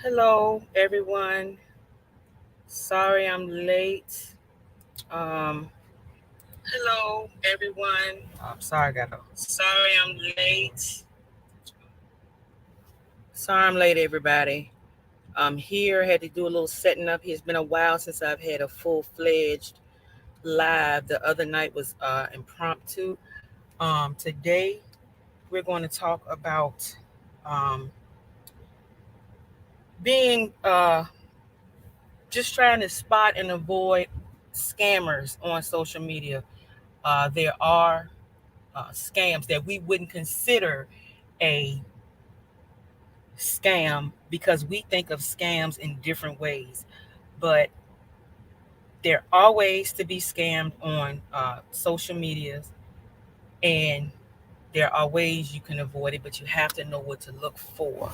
Hello, everyone. Sorry I'm late. Um, Hello, everyone. I'm sorry, I got to. Sorry I'm late. Sorry I'm late, everybody. I'm here. Had to do a little setting up. It's been a while since I've had a full-fledged live. The other night was impromptu. Today we're going to talk about um, being just trying to spot and avoid scammers on social media. There are scams that we wouldn't consider a scam because we think of scams in different ways. But there are ways to be scammed on social medias, and there are ways you can avoid it, but you have to know what to look for.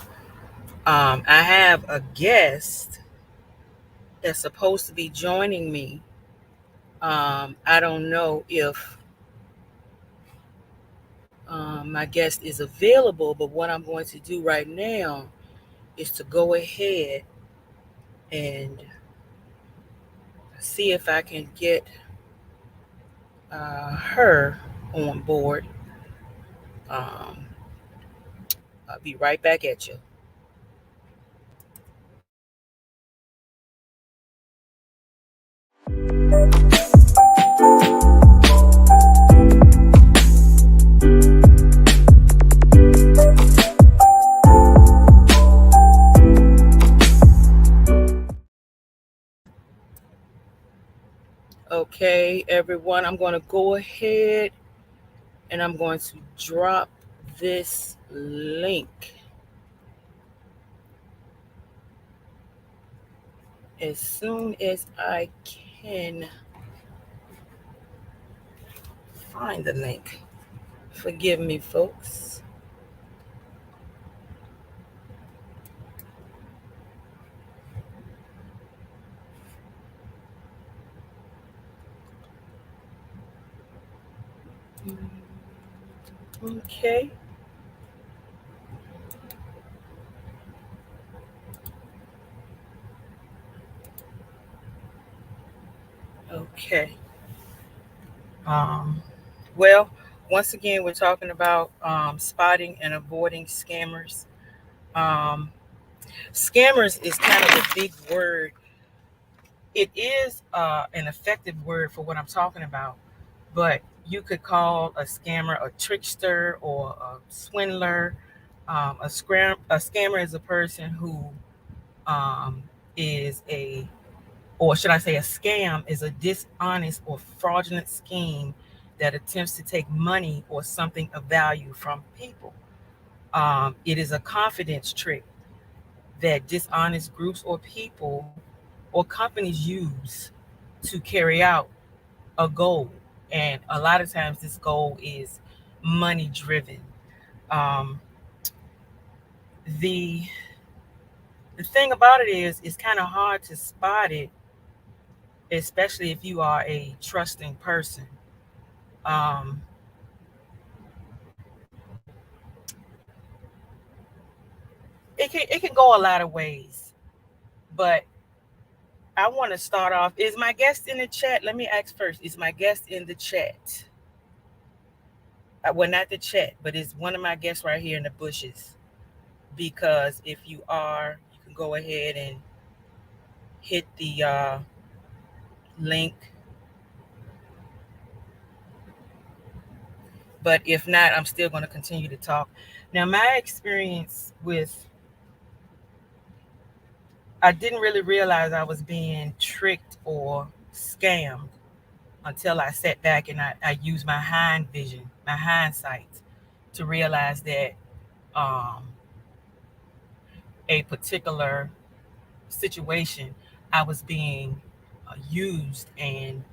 I have a guest that's supposed to be joining me. I don't know if my guest is available, but what I'm going to do right now is to go ahead and see if I can get her on board. Um, I'll be right back at you. Okay, everyone, I'm going to go ahead and I'm going to drop this link as soon as I can find the link. Forgive me, folks. Okay, okay. Um, well, once again, we're talking about spotting and avoiding scammers. Um, Scammers is kind of a big word. It is an effective word for what I'm talking about, but you could call a scammer a trickster or a swindler. A scammer is a person who um, is a, or should I say, a scam is a dishonest or fraudulent scheme that attempts to take money or something of value from people. It is a confidence trick that dishonest groups or people or companies use to carry out a goal. And a lot of times this goal is money driven. Um, the the thing about it is it's kind of hard to spot it, especially if you are a trusting person. Um, it can go a lot of ways, but I want to start off. Is my guest in the chat? Let me ask first. Is my guest in the chat? Well, not the chat, but is one of my guests right here in the bushes? Because if you are, you can go ahead and hit the link. But if not, I'm still going to continue to talk. Now, my experience with, I didn't really realize I was being tricked or scammed until I sat back and I used my hind vision, my hindsight, to realize that um, a particular situation I was being used and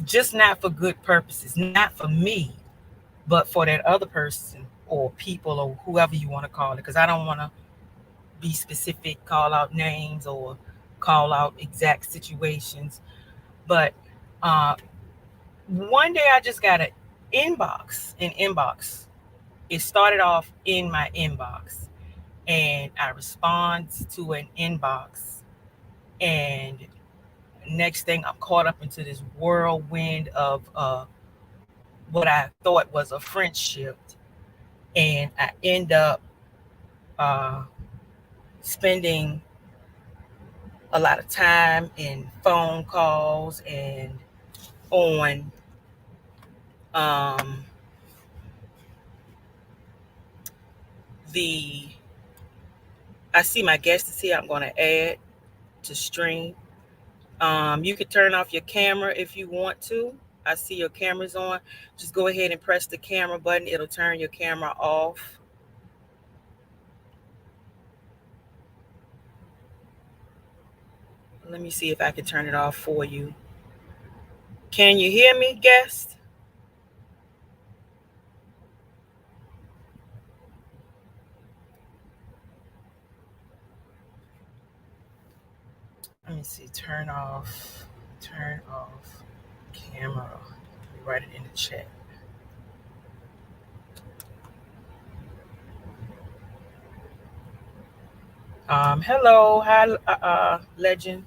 just not for good purposes, not for me, but for that other person or people or whoever you want to call it. Because I don't want to be specific, call out names or call out exact situations. But uh, one day I just got an inbox. It started off in my inbox. and I respond to an inbox, and next thing I'm caught up into this whirlwind of what I thought was a friendship, and I end up uh, spending a lot of time in phone calls and on um, the. I see my guest is here. I'm going to add to stream. You can turn off your camera if you want to. I see your camera's on. Just go ahead and press the camera button. It'll turn your camera off. Let me see if I can turn it off for you. Can you hear me, guest? Let me see. Turn off. Turn off camera. Let me write it in the chat. Hello, hi, legend,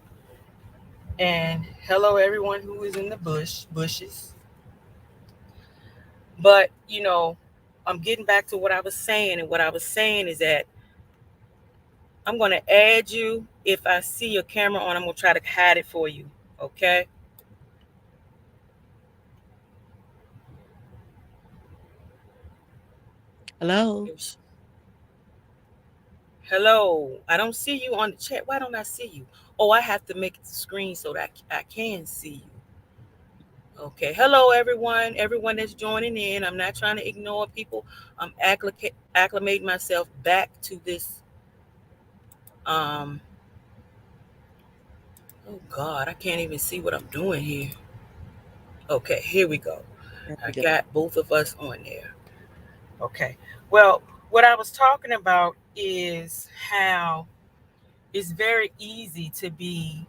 and hello everyone who is in the bushes. But I'm getting back to what I was saying, and what I was saying is that I'm going to add you. If I see your camera on, I'm going to try to hide it for you. Okay. Hello. Hello. I don't see you on the chat. Why don't I see you? Oh, I have to make the screen so that I can see you. Okay. Hello, everyone. Everyone that's joining in. I'm not trying to ignore people. I'm acclimating myself back to this. Um. Oh God, I can't even see what I'm doing here. Okay, here we go. There I we go. got both of us on there. Okay. Well, what I was talking about is how it's very easy to be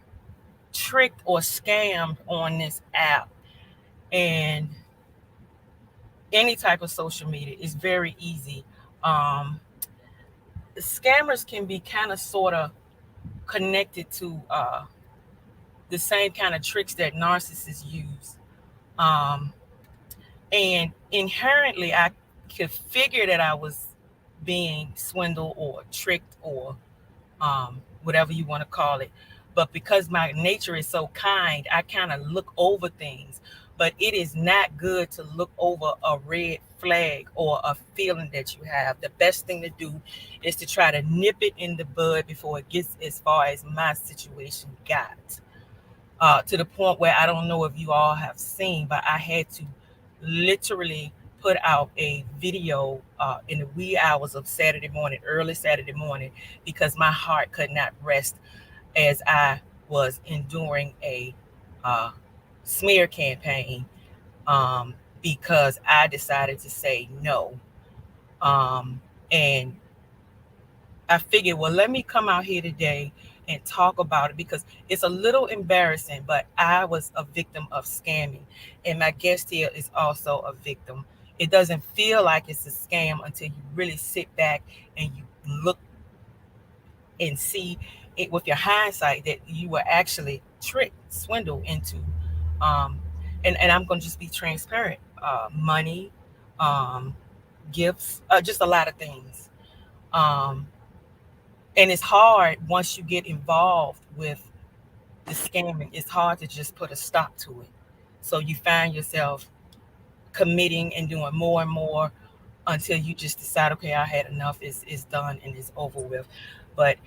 tricked or scammed on this app, and any type of social media is very easy. Um, Scammers can be kind of sort of connected to the same kind of tricks that narcissists use. Um, and inherently, I could figure that I was being swindled or tricked or whatever you want to call it. But because my nature is so kind, I kind of look over things. But it is not good to look over a red flag or a feeling that you have. The best thing to do is to try to nip it in the bud before it gets as far as my situation got. To the point where I don't know if you all have seen, but I had to literally put out a video in the wee hours of Saturday morning, early Saturday morning, because my heart could not rest as I was enduring a uh, smear campaign, um, because I decided to say no. And I figured, well, let me come out here today and talk about it because it's a little embarrassing, but I was a victim of scamming. And my guest here is also a victim. It doesn't feel like it's a scam until you really sit back and you look and see it with your hindsight that you were actually tricked, swindled into. Um, and I'm going to just be transparent. Money, um, gifts, just a lot of things. Um, and it's hard once you get involved with the scamming. It's hard to just put a stop to it. So you find yourself committing and doing more and more until you just decide, okay, I had enough. It's done and it's over with. But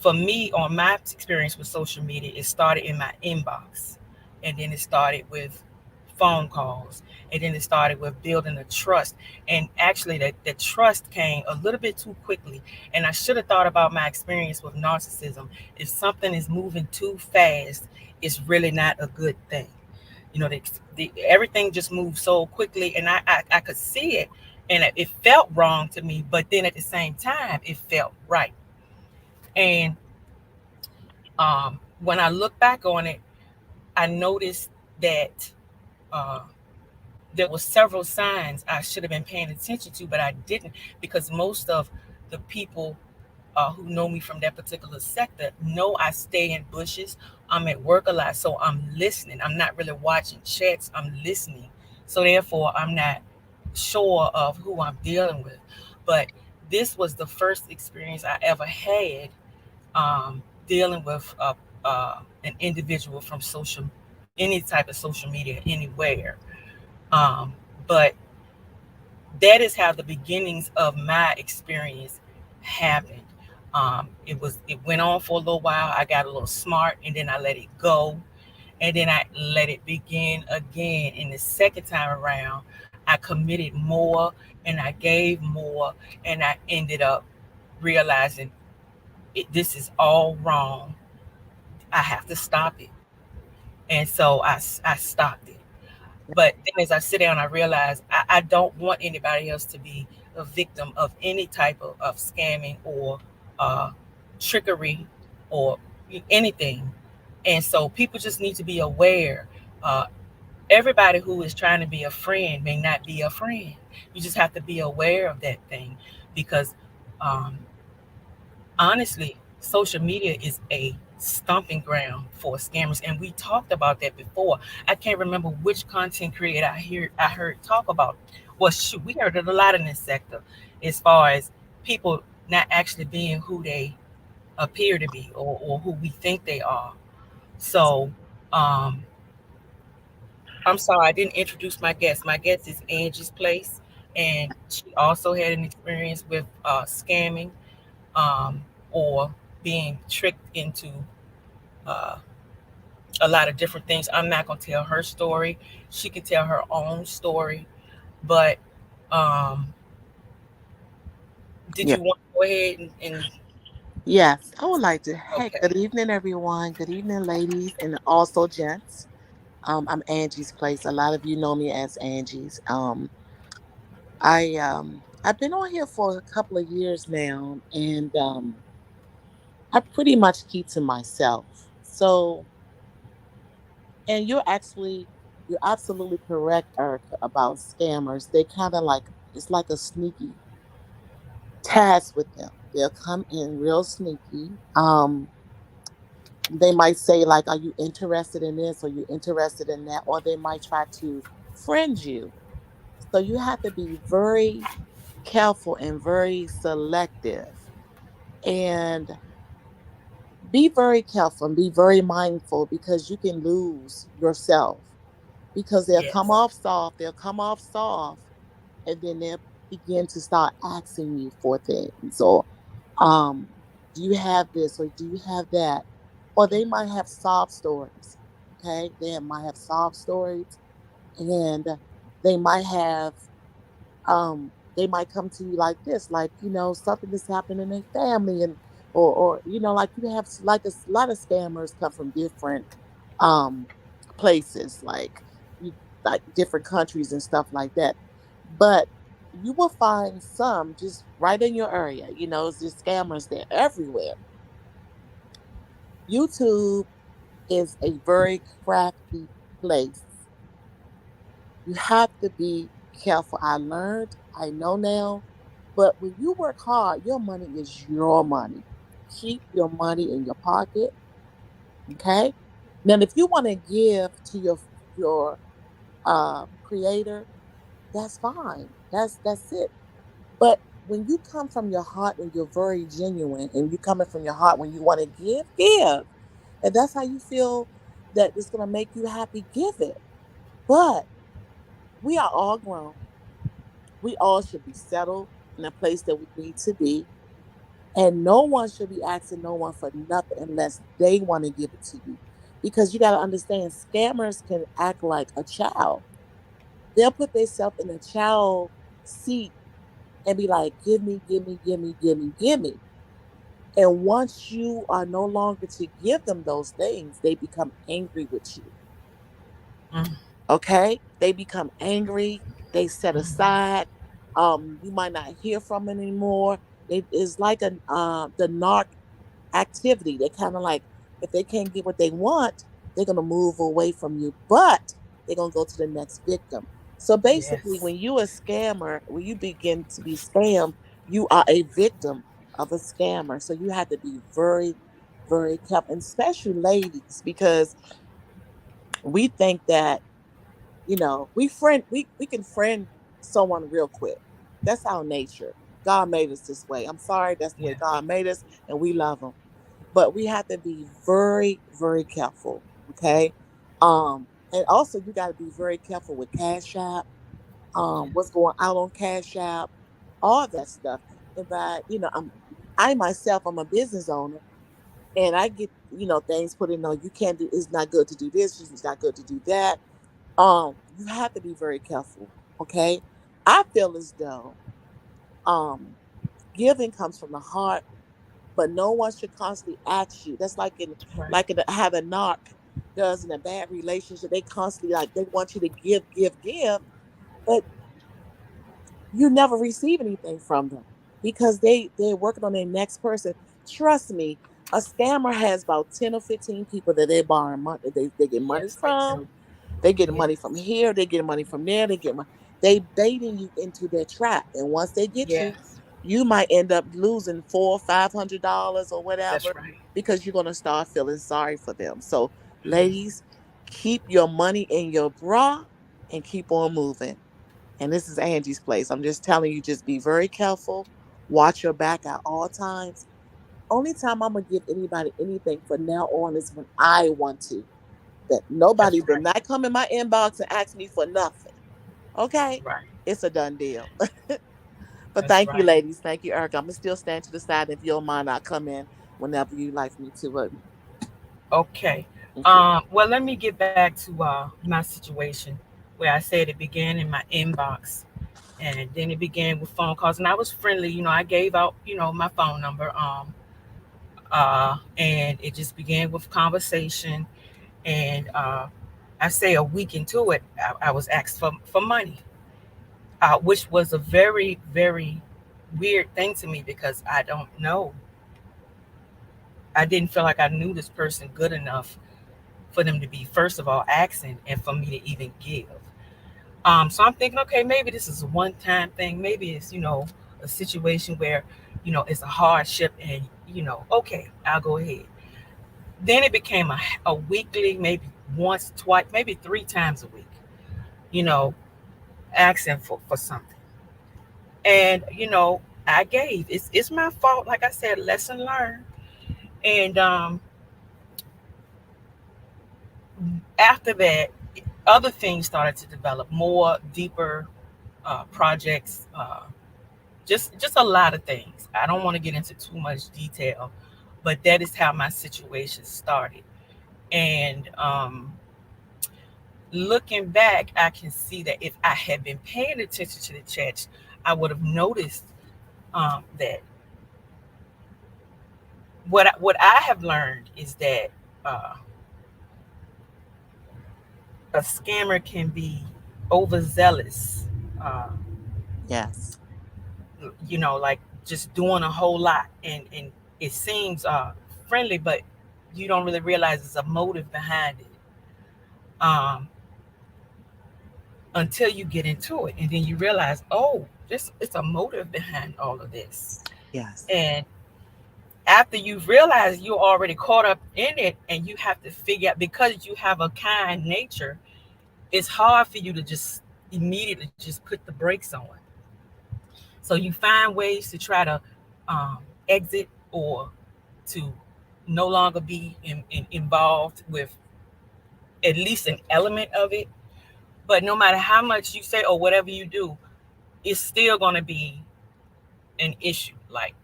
for me, on my experience with social media, it started in my inbox, and then it started with phone calls, and then it started with building a trust. And actually, the trust came a little bit too quickly. And I should have thought about my experience with narcissism. If something is moving too fast, it's really not a good thing. Everything just moved so quickly, and I could see it, and it felt wrong to me, but then at the same time it felt right. And when I look back on it, I noticed that uh, there were several signs I should have been paying attention to, but I didn't, because most of the people who know me from that particular sector know I stay in bushes. I'm at work a lot, so I'm listening. I'm not really watching chats. I'm listening. So therefore, I'm not sure of who I'm dealing with. But this was the first experience I ever had dealing with an individual from any type of social media anywhere. Um, but that is how the beginnings of my experience happened. It went on for a little while. I got a little smart, and then I let it go, and then I let it begin again. And the second time around, I committed more, and I gave more, and I ended up realizing this is all wrong. I have to stop it, and so I stopped it. But then as I sit down, I realize I don't want anybody else to be a victim of any type of scamming or uh, trickery or anything. And so people just need to be aware. Uh, Everybody who is trying to be a friend may not be a friend. You just have to be aware of that thing because um, honestly, social media is a stomping ground for scammers, and we talked about that before. I can't remember which content creator I heard talk about. Well, shoot, we heard it a lot in this sector, as far as people not actually being who they appear to be or who we think they are. So, um, I'm sorry I didn't introduce my guest. My guest is Angie's Place, and she also had an experience with scamming or being tricked into uh, a lot of different things. I'm not going to tell her story. She can tell her own story. But um, did Yeah. you want to go ahead and Yes, I would like to. Hey, okay. good evening, everyone. Good evening, ladies, and also gents. I'm Angie's Place. A lot of you know me as Angie's. I've been on here for a couple of years now, and I pretty much keep to myself. So, and you're absolutely correct, Erica, about scammers. They kind of like it's like a sneaky task with them. They'll come in real sneaky. They might say like, "Are you interested in this? Or you interested in that?" Or they might try to friend you. So you have to be very careful and very selective, and be very careful and be very mindful because you can lose yourself because Yes. they'll come off soft, and then they'll begin to start asking you for things or um do you have this or do you have that, or they might have sob stories. Okay, they might have sob stories, and they might have they might come to you like this, like, something that's happened in their family, and or like you have like a lot of scammers come from different um places, like you like different countries and stuff like that. But you will find some just right in your area. It's just scammers there everywhere. YouTube is a very crafty place. You have to be careful. I know now, but when you work hard, your money is your money. Keep your money in your pocket, okay? Now, if you want to give to your creator, that's fine. That's it. But when you come from your heart and you're very genuine, and you coming from your heart when you want to give, and that's how you feel that it's gonna make you happy. Give it, but we are all grown. We all should be settled in a place that we need to be. And no one should be asking no one for nothing unless they want to give it to you. Because you got to understand, scammers can act like a child. They'll put themselves in a child seat and be like, give me, give me, give me, give me, give me. And once you are no longer to give them those things, they become angry with you. Mm, Okay, they become angry, they set aside, you might not hear from them anymore. It's like the narc activity. They kind of like, if they can't get what they want, they're going to move away from you, but they're going to go to the next victim. So basically, yes. when you a scammer, when you begin to be scammed, you are a victim of a scammer. So you have to be very, very careful, and especially ladies, because we think that, we can friend someone real quick. That's our nature. God made us this way. I'm sorry, that's the way Yeah. God made us, and we love him. But we have to be very, very careful. Okay. And also you got to be very careful with Cash App, Yeah. what's going out on Cash App, all that stuff. And I myself, I'm a business owner, and I get, things put in. No, you can't do. It's not good to do this. It's not good to do that. You have to be very careful. Okay. I feel as though, um, giving comes from the heart, but no one should constantly ask you. That's Right. like in how the narc does in a bad relationship. They constantly, like, they want you to give, give, give, but you never receive anything from them because they're working on their next person. Trust me, a scammer has about 10 or 15 people that they borrow money. They get money Yes, they from. do. They get money Yes. from here. They get money from there. They baiting you into their trap, and once they get you, Yes. you might end up losing $400 or $500 or That's whatever, right. because you're gonna start feeling sorry for them. So, Mhm. ladies, keep your money in your bra and keep on moving. And this is Angie's place. I'm just telling you, just be very careful. Watch your back at all times. Only time I'm gonna give anybody anything for now on is when I want to. That nobody That's will right. not come in my inbox and ask me for nothing. Okay? Right. It's a done deal. But That's thank you, right. ladies. Thank you, Erica. I'm gonna still stand to the side. If you don't mind, I'll come in whenever you like me to. Okay. Okay. Well, let me get back to my situation where I said it began in my inbox, and then it began with phone calls, and I was friendly. I gave out, my phone number. And it just began with conversation, and I say a week into it, I was asked for money, which was a very, very weird thing to me because I don't know. I didn't feel like I knew this person good enough for them to be, first of all, asking and for me to even give. So I'm thinking, okay, maybe this is a one time thing. Maybe it's, a situation where, it's a hardship and, okay, I'll go ahead. Then it became a weekly, maybe once, twice, maybe three times a week, you know, asking for something. And, I gave. It's my fault. Like I said, lesson learned. And after that, other things started to develop, more deeper projects, just a lot of things. I don't want to get into too much detail, but that is how my situation started. And looking back, I can see that if I had been paying attention to the church, I would have noticed that what I have learned is that uh, a scammer can be overzealous. Uh, Yes. like just doing a whole lot, and it seems friendly, but you don't really realize there's a motive behind it um, until you get into it, and then you realize, oh, this it's a motive behind all of this. Yes. And after you've realized you're already caught up in it, and you have to figure out, because you have a kind nature, it's hard for you to just immediately just put the brakes on. So you find ways to try to exit, or to no longer be involved with at least an element of it. But no matter how much you say or whatever you do, it's still going to be an issue, like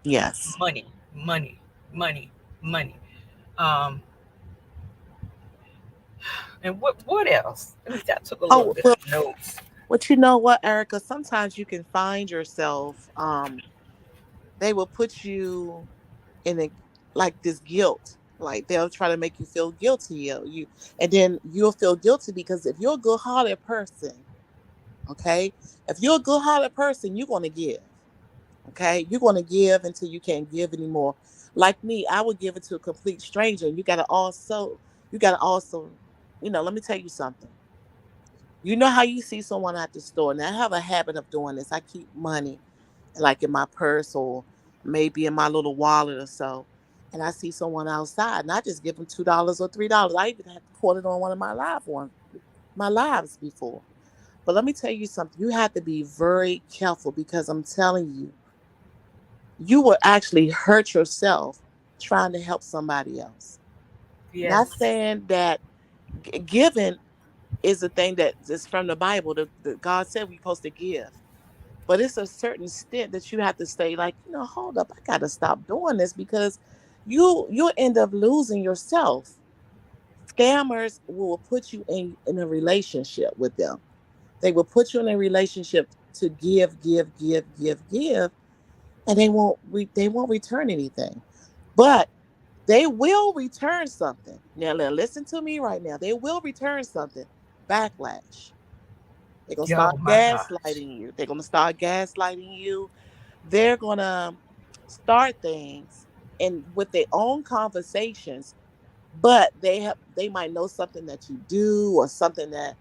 Yes. money, money, money, money. Um, and what else? Let me. I took a little Oh, bit well, of notes. but you know what, Erica? Sometimes you can find yourself. They will put you in a, like, this guilt. Like, they'll try to make you feel guilty. And then you'll feel guilty because if you're a good-hearted person, okay, if you're a good-hearted person, you're gonna give. Okay, you're gonna give until you can't give anymore. Like me, I would give it to a complete stranger. You gotta also, let me tell you something. You know how you see someone at the store. Now I have a habit of doing this. I keep money like in my purse, or maybe in my little wallet or so, and I see someone outside, and I just give them $2 or $3. I even had caught it on one of my lives before. But let me tell you something. You have to be very careful because I'm telling you, you will actually hurt yourself trying to help somebody else. Not Yes. saying that giving is a thing that is from the Bible. The God said we're supposed to give. But it's a certain stint that you have to stay like, hold up, I gotta stop doing this because you'll end up losing yourself. Scammers will put you in a relationship with them. They will put you in a relationship to give, give, give, give, give, and they won't return anything. But they will return something. Now listen to me right now. They will return something. Backlash. They're gonna Yo, start my gosh. gaslighting you. They're gonna start gaslighting you. They're gonna start things and with their own conversations, but they might know something that you do or something that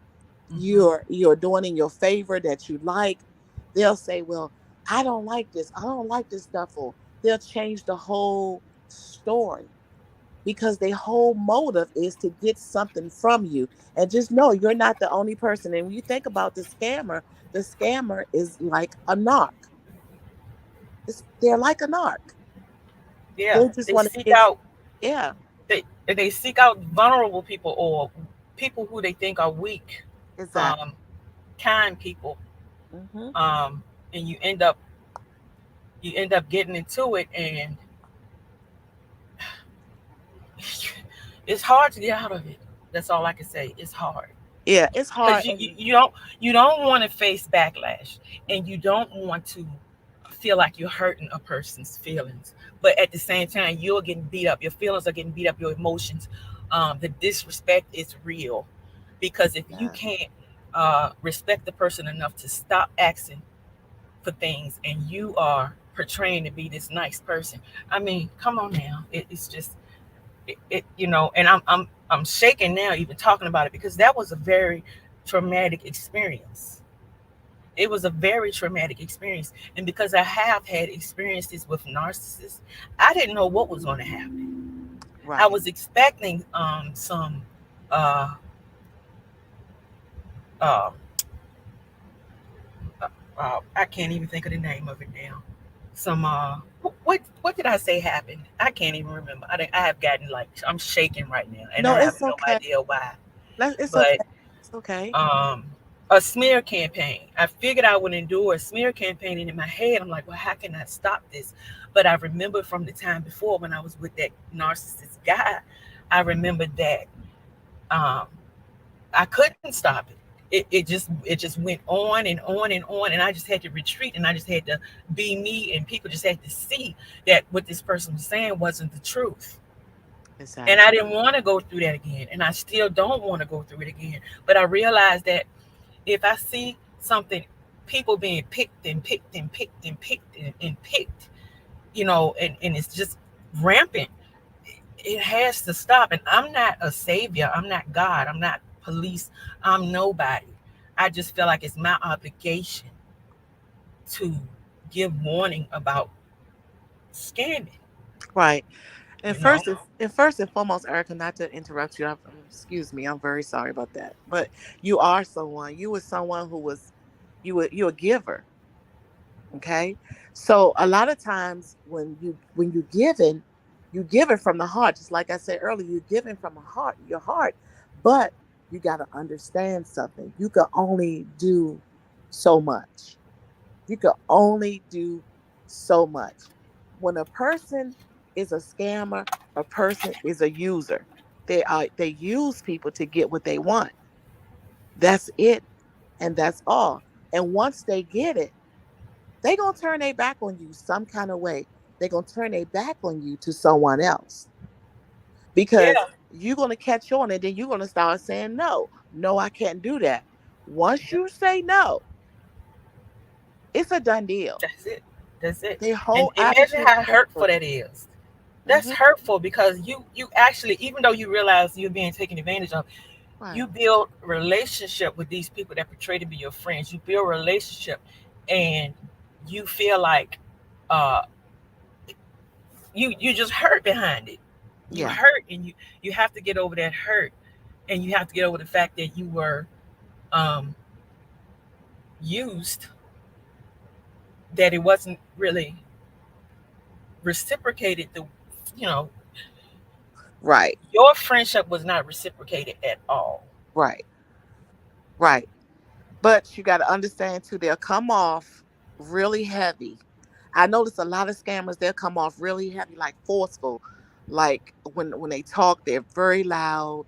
Hmm. you're doing in your favor that you like. They'll say, well, I don't like this. I don't like this stuff. Or they'll change the whole story because their whole motive is to get something from you. And just know you're not the only person. And when you think about the scammer is like a narc. They're like a narc. Yeah, They just they want to seek get, out yeah, they seek out vulnerable people or people who they think are weak, exactly. um, kind people, Hmm. um, and you end up getting into it, and it's hard to get out of it. That's all I can say. It's hard Yeah, it's hard. because you, you And you don't you don't want to face backlash, and you don't want to feel like you're hurting a person's feelings, but at the same time you're getting beat up. Your feelings are getting beat up. Your emotions, the disrespect is real, because if you yeah, can't respect the person enough to stop asking for things, and you are portraying to be this nice person, I mean, come on now. It's just and I'm shaking now even talking about it, because that was a very traumatic experience. It was a very traumatic experience, and because I have had experiences with narcissists, I didn't know what was going to happen. I right. was expecting some uh, uh, I can't even think of the name of it now. Some what did I say happened? I can't even remember. I have gotten, like, I'm shaking right now, and I No, have it's no okay. idea why. It's But okay. It's okay. um, a smear campaign. I figured I would endure a smear campaign, and in my head, I'm like, well, how can I stop this? But I remember from the time before when I was with that narcissist guy, I remembered that um, I couldn't stop it. It just went on and on and on, and I just had to retreat, and I just had to be me, and people just had to see that what this person was saying wasn't the truth. And I Exactly. didn't want to go through that again, and I still don't want to go through it again. But I realized that if I see something, people being picked and picked and picked and picked and picked, and it's just rampant, it has to stop. And I'm not a savior. I'm not God. I'm not police. I'm nobody. I just feel like it's my obligation to give warning about scamming, Right. you know? And first and foremost, Erica, not to interrupt you, excuse me, I'm very sorry about that. But you are someone. You were someone who was, you're a giver. Okay, so a lot of times when you giving, you give it from the heart. Just like I said earlier, you're giving from a heart, your heart. But you got to understand something. You can only do so much. You can only do so much. When a person is a scammer, a person is a user. They use people to get what they want. That's it, and that's all. And once they get it, they gonna turn their back on you some kind of way. They gonna turn their back on you to someone else because Yeah, you're gonna catch on, and then you're gonna start saying no, no, I can't do that. Once yeah, you say no, it's a done deal. that's it. That's it. Their And whole imagine attitude how hurtful changes. that is. That's Hmm. hurtful, because you actually, even though you realize you're being taken advantage of, Right. you build relationship with these people that portray to be your friends. You build relationship, and you feel like uh you just hurt behind it. You Yeah. hurt, and you have to get over that hurt, and you have to get over the fact that you were um, used, that it wasn't really reciprocated. The you know Right. your friendship was not reciprocated at all. Right. Right. But you got to understand too, they'll come off really heavy. I notice a lot of scammers, they'll come off really heavy, like forceful. Like when they talk, they're very loud.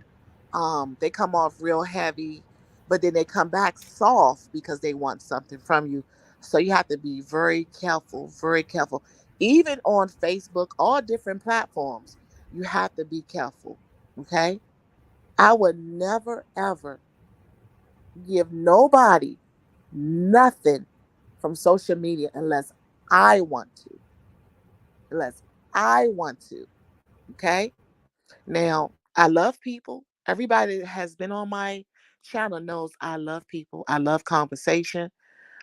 They come off real heavy, but then they come back soft because they want something from you. So you have to be very careful, very careful. Even on Facebook, all different platforms, you have to be careful. Okay? I would never ever give nobody nothing from social media unless I want to. Unless I want to. Okay. Now, I love people. Everybody that has been on my channel knows I love people. I love conversation.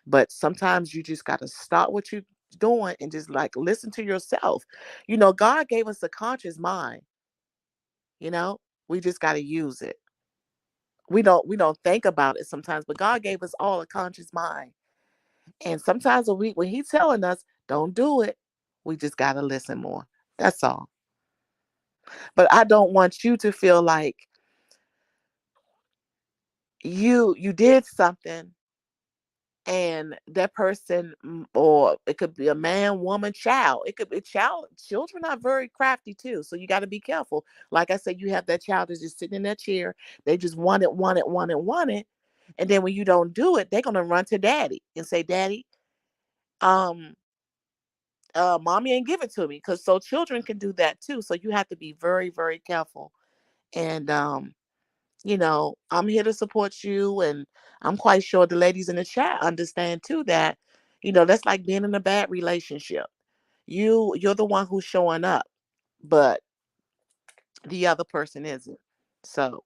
But sometimes you just got to stop what you're doing and just like listen to yourself. God gave us a conscious mind. You know, we just got to use it. We don't think about it sometimes, but God gave us all a conscious mind. And sometimes when he's telling us, don't do it, we just got to listen more. That's all. But I don't want you to feel like you did something and that person, or it could be a man, woman, child. It could be child. Children are very crafty too. So you got to be careful. Like I said, you have that child that's just sitting in that chair. They just want it, want it, want it, want it. And then when you don't do it, they're going to run to daddy and say, Daddy, um, mommy ain't give it to me, because so children can do that too. So you have to be very, very careful. And I'm here to support you, and I'm quite sure the ladies in the chat understand too that that's like being in a bad relationship. You're the one who's showing up, but the other person isn't. So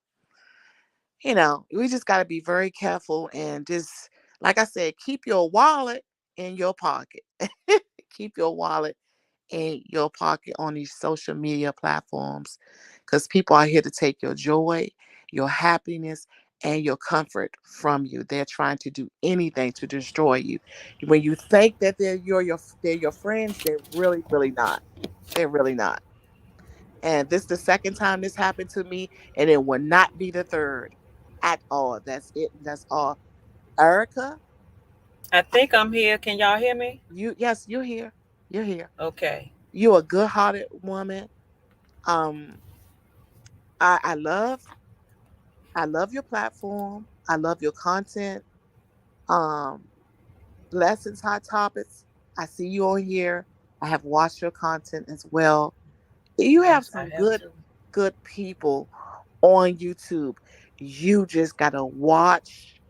we just got to be very careful, and just like I said, keep your wallet in your pocket. Keep your wallet in your pocket on these social media platforms, because people are here to take your joy, your happiness, and your comfort from you. They're trying to do anything to destroy you. When you think that they're your friends, they're really, really not. They're really not. And this the second time this happened to me, and it will not be the third at all. That's it. That's all. Erica, I think I'm here. Can y'all hear me? yes, you're here. You're here. Okay. You're a good-hearted woman. Um, I love your platform. I love your content. Um, Blessings, Hot Topics. I see you on here. I have watched your content as well. You have Yes, I some have good, to. good people on YouTube. You just gotta watch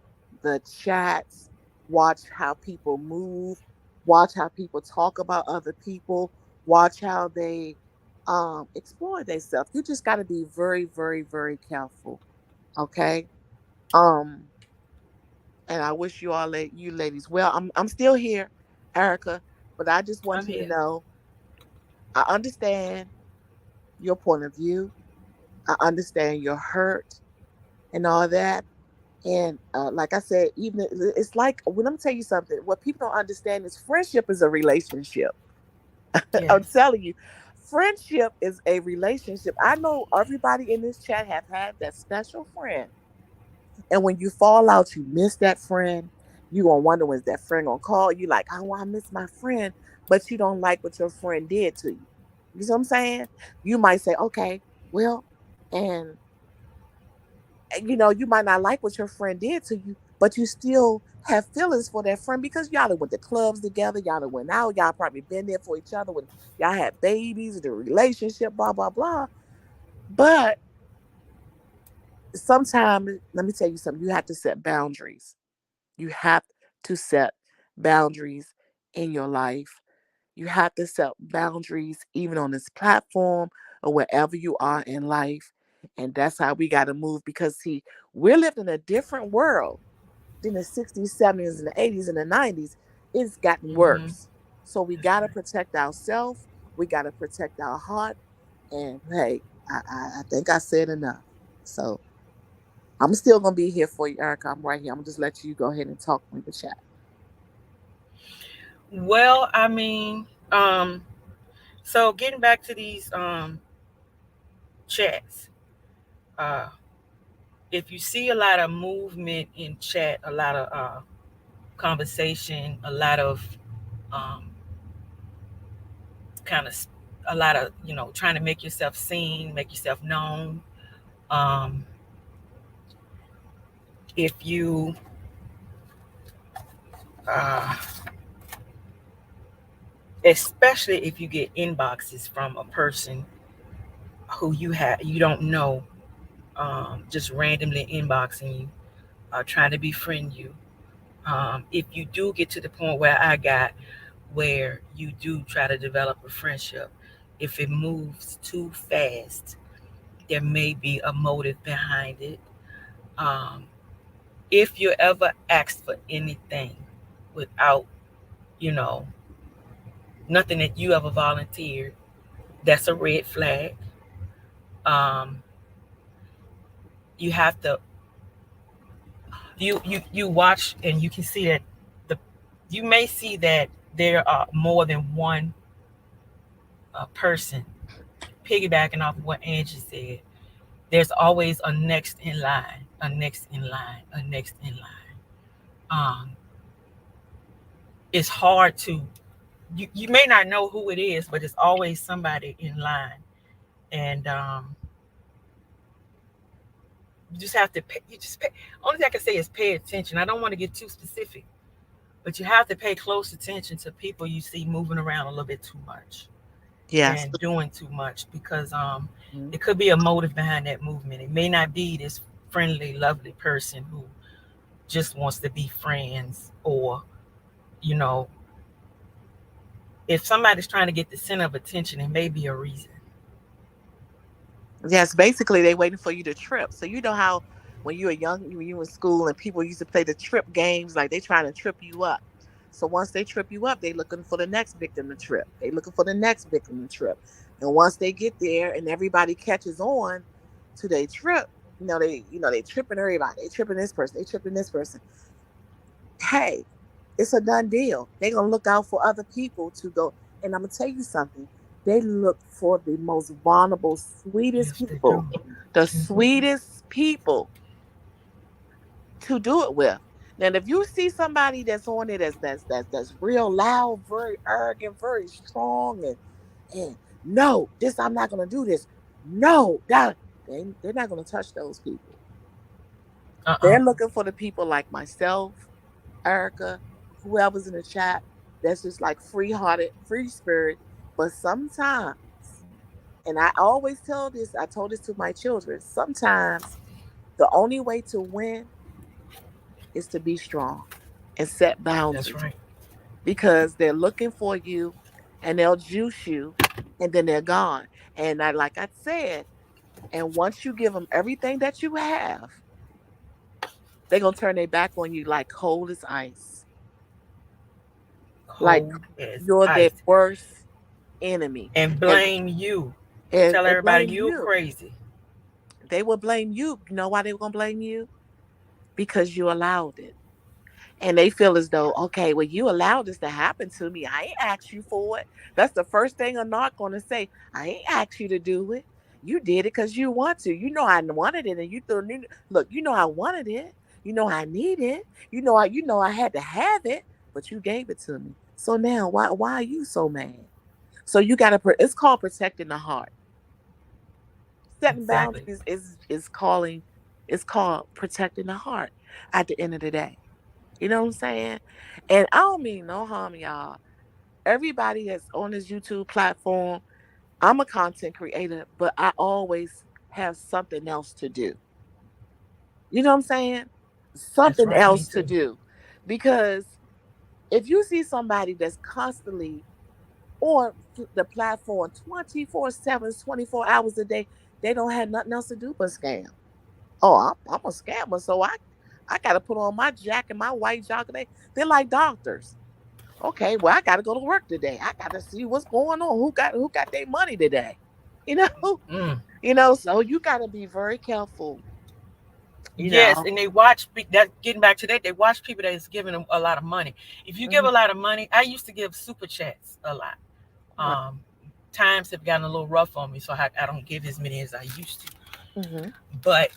the chats, watch how people move, watch how people talk about other people, watch how they explore themselves. You just gotta be very, very, very careful. Okay. Um, and I wish you ladies well. I'm still here, Erica, but I just I'm want you to here. know I understand your point of view. I understand your hurt and all that. And like I said, even it's like when I'm telling you something, what people don't understand is friendship is a relationship. I'm Yes. telling you, friendship is a relationship. I know everybody in this chat have had that special friend. And when you fall out, you miss that friend. You gonna wonder when's that friend gonna call you, like, oh, I miss my friend, but you don't like what your friend did to you. You see what I'm saying? You might say, okay, well, and you might not like what your friend did to you, but you still have feelings for that friend because y'all done went to clubs together, y'all done went out, y'all probably been there for each other when y'all had babies, the relationship, blah, blah, blah. But sometimes, let me tell you something, you have to set boundaries. You have to set boundaries in your life. You have to set boundaries even on this platform or wherever you are in life. And that's how we got to move, because, see, we're living in a different world than the 60s, 70s, and the 80s and the 90s. It's gotten Mm-hmm. worse. So we That's got to right. protect ourselves. We got to protect our heart. And hey, I think I said enough. So I'm still gonna be here for you, Erica. I'm right here. I'm gonna just let you go ahead and talk in the chat. Well, I mean, so getting back to these chats, uh, if you see a lot of movement in chat, a lot of conversation, a lot of um, kind of a lot of trying to make yourself seen, make yourself known. Um, if you uh, especially if you get inboxes from a person who you don't know, just randomly inboxing you, trying to befriend you. If you do get to the point where I got, where you do try to develop a friendship, if it moves too fast, there may be a motive behind it. Um, if you ever ask for anything without, you know, nothing that you ever volunteered, that's a red flag. Um, you have to you watch and you can see that the you may see that there are more than one person piggybacking off of what Angie said. There's always a next in line, a next in line, a next in line. It's hard to you may not know who it is, but it's always somebody in line, and you just have to pay. You just pay. Only thing I can say is pay attention. I don't want to get too specific, but you have to pay close attention to people you see moving around a little bit too much Yes. and doing too much, because Mhm. it could be a motive behind that movement. It may not be this friendly, lovely person who just wants to be friends, or you know, if somebody's trying to get the center of attention, it may be a reason. Yes, basically they waiting for you to trip. So you know how when you were young, when you were in school and people used to play the trip games, like they trying to trip you up. So once they trip you up, they looking for the next victim to trip. They looking for the next victim to trip. And once they get there and everybody catches on to their trip, they tripping everybody. They tripping this person. They tripping this person. Hey, it's a done deal. They're gonna look out for other people to go. And I'm gonna tell you something. They look for the most vulnerable, sweetest Yes, they do. people, the Mhm. sweetest people to do it with. Now, if you see somebody that's on it that's real loud, very arrogant, very strong, and no, this I'm not gonna do this. No, that they're not gonna touch those people. Uh-uh. They're looking for the people like myself, Erica, whoever's in the chat, that's just like free hearted, free spirit. But sometimes, and I always tell this, I told this to my children, sometimes the only way to win is to be strong and set That's boundaries right. because they're looking for you and they'll juice you and then they're gone. And like I said, and once you give them everything that you have, they're going to turn their back on you like cold as ice. Like Cold as you're their ice. worst enemy. And And blame you. Tell and everybody blame you you. crazy. They will blame you. You know why they were gonna blame you? Because you allowed it. And they feel as though, okay, well, you allowed this to happen to me. I ain't asked you for it. That's the first thing a narc gonna say. I ain't asked you to do it. You did it because you want to. You know I wanted it, and you threw. Look, you know I wanted it. You know I need it. You know I had to have it, but you gave it to me. So now, why are you so mad? So you gotta. It's called protecting the heart. Setting Exactly. boundaries is called protecting the heart at the end of the day. You know what I'm saying? And I don't mean no harm, y'all. Everybody that's on this YouTube platform, I'm a content creator, but I always have something else to do. You know what I'm saying? That's Something right. Me else to too. do. Because if you see somebody that's constantly on the platform 24/7, 24 hours a day, they don't have nothing else to do but scam. Oh, I'm a scammer, so I got to put on my jacket, my white jacket. They're like doctors. Okay, well, I got to go to work today. I got to see what's going on. Who got their money today? You know, Mm. So you got to be very careful. You Yes, know. and they watch that. Getting back to that, they watch people that is giving them a lot of money. If you give Hmm. a lot of money, I used to give super chats a lot. Right. Um, Times have gotten a little rough on me, so I don't give as many as I used to. Hmm. But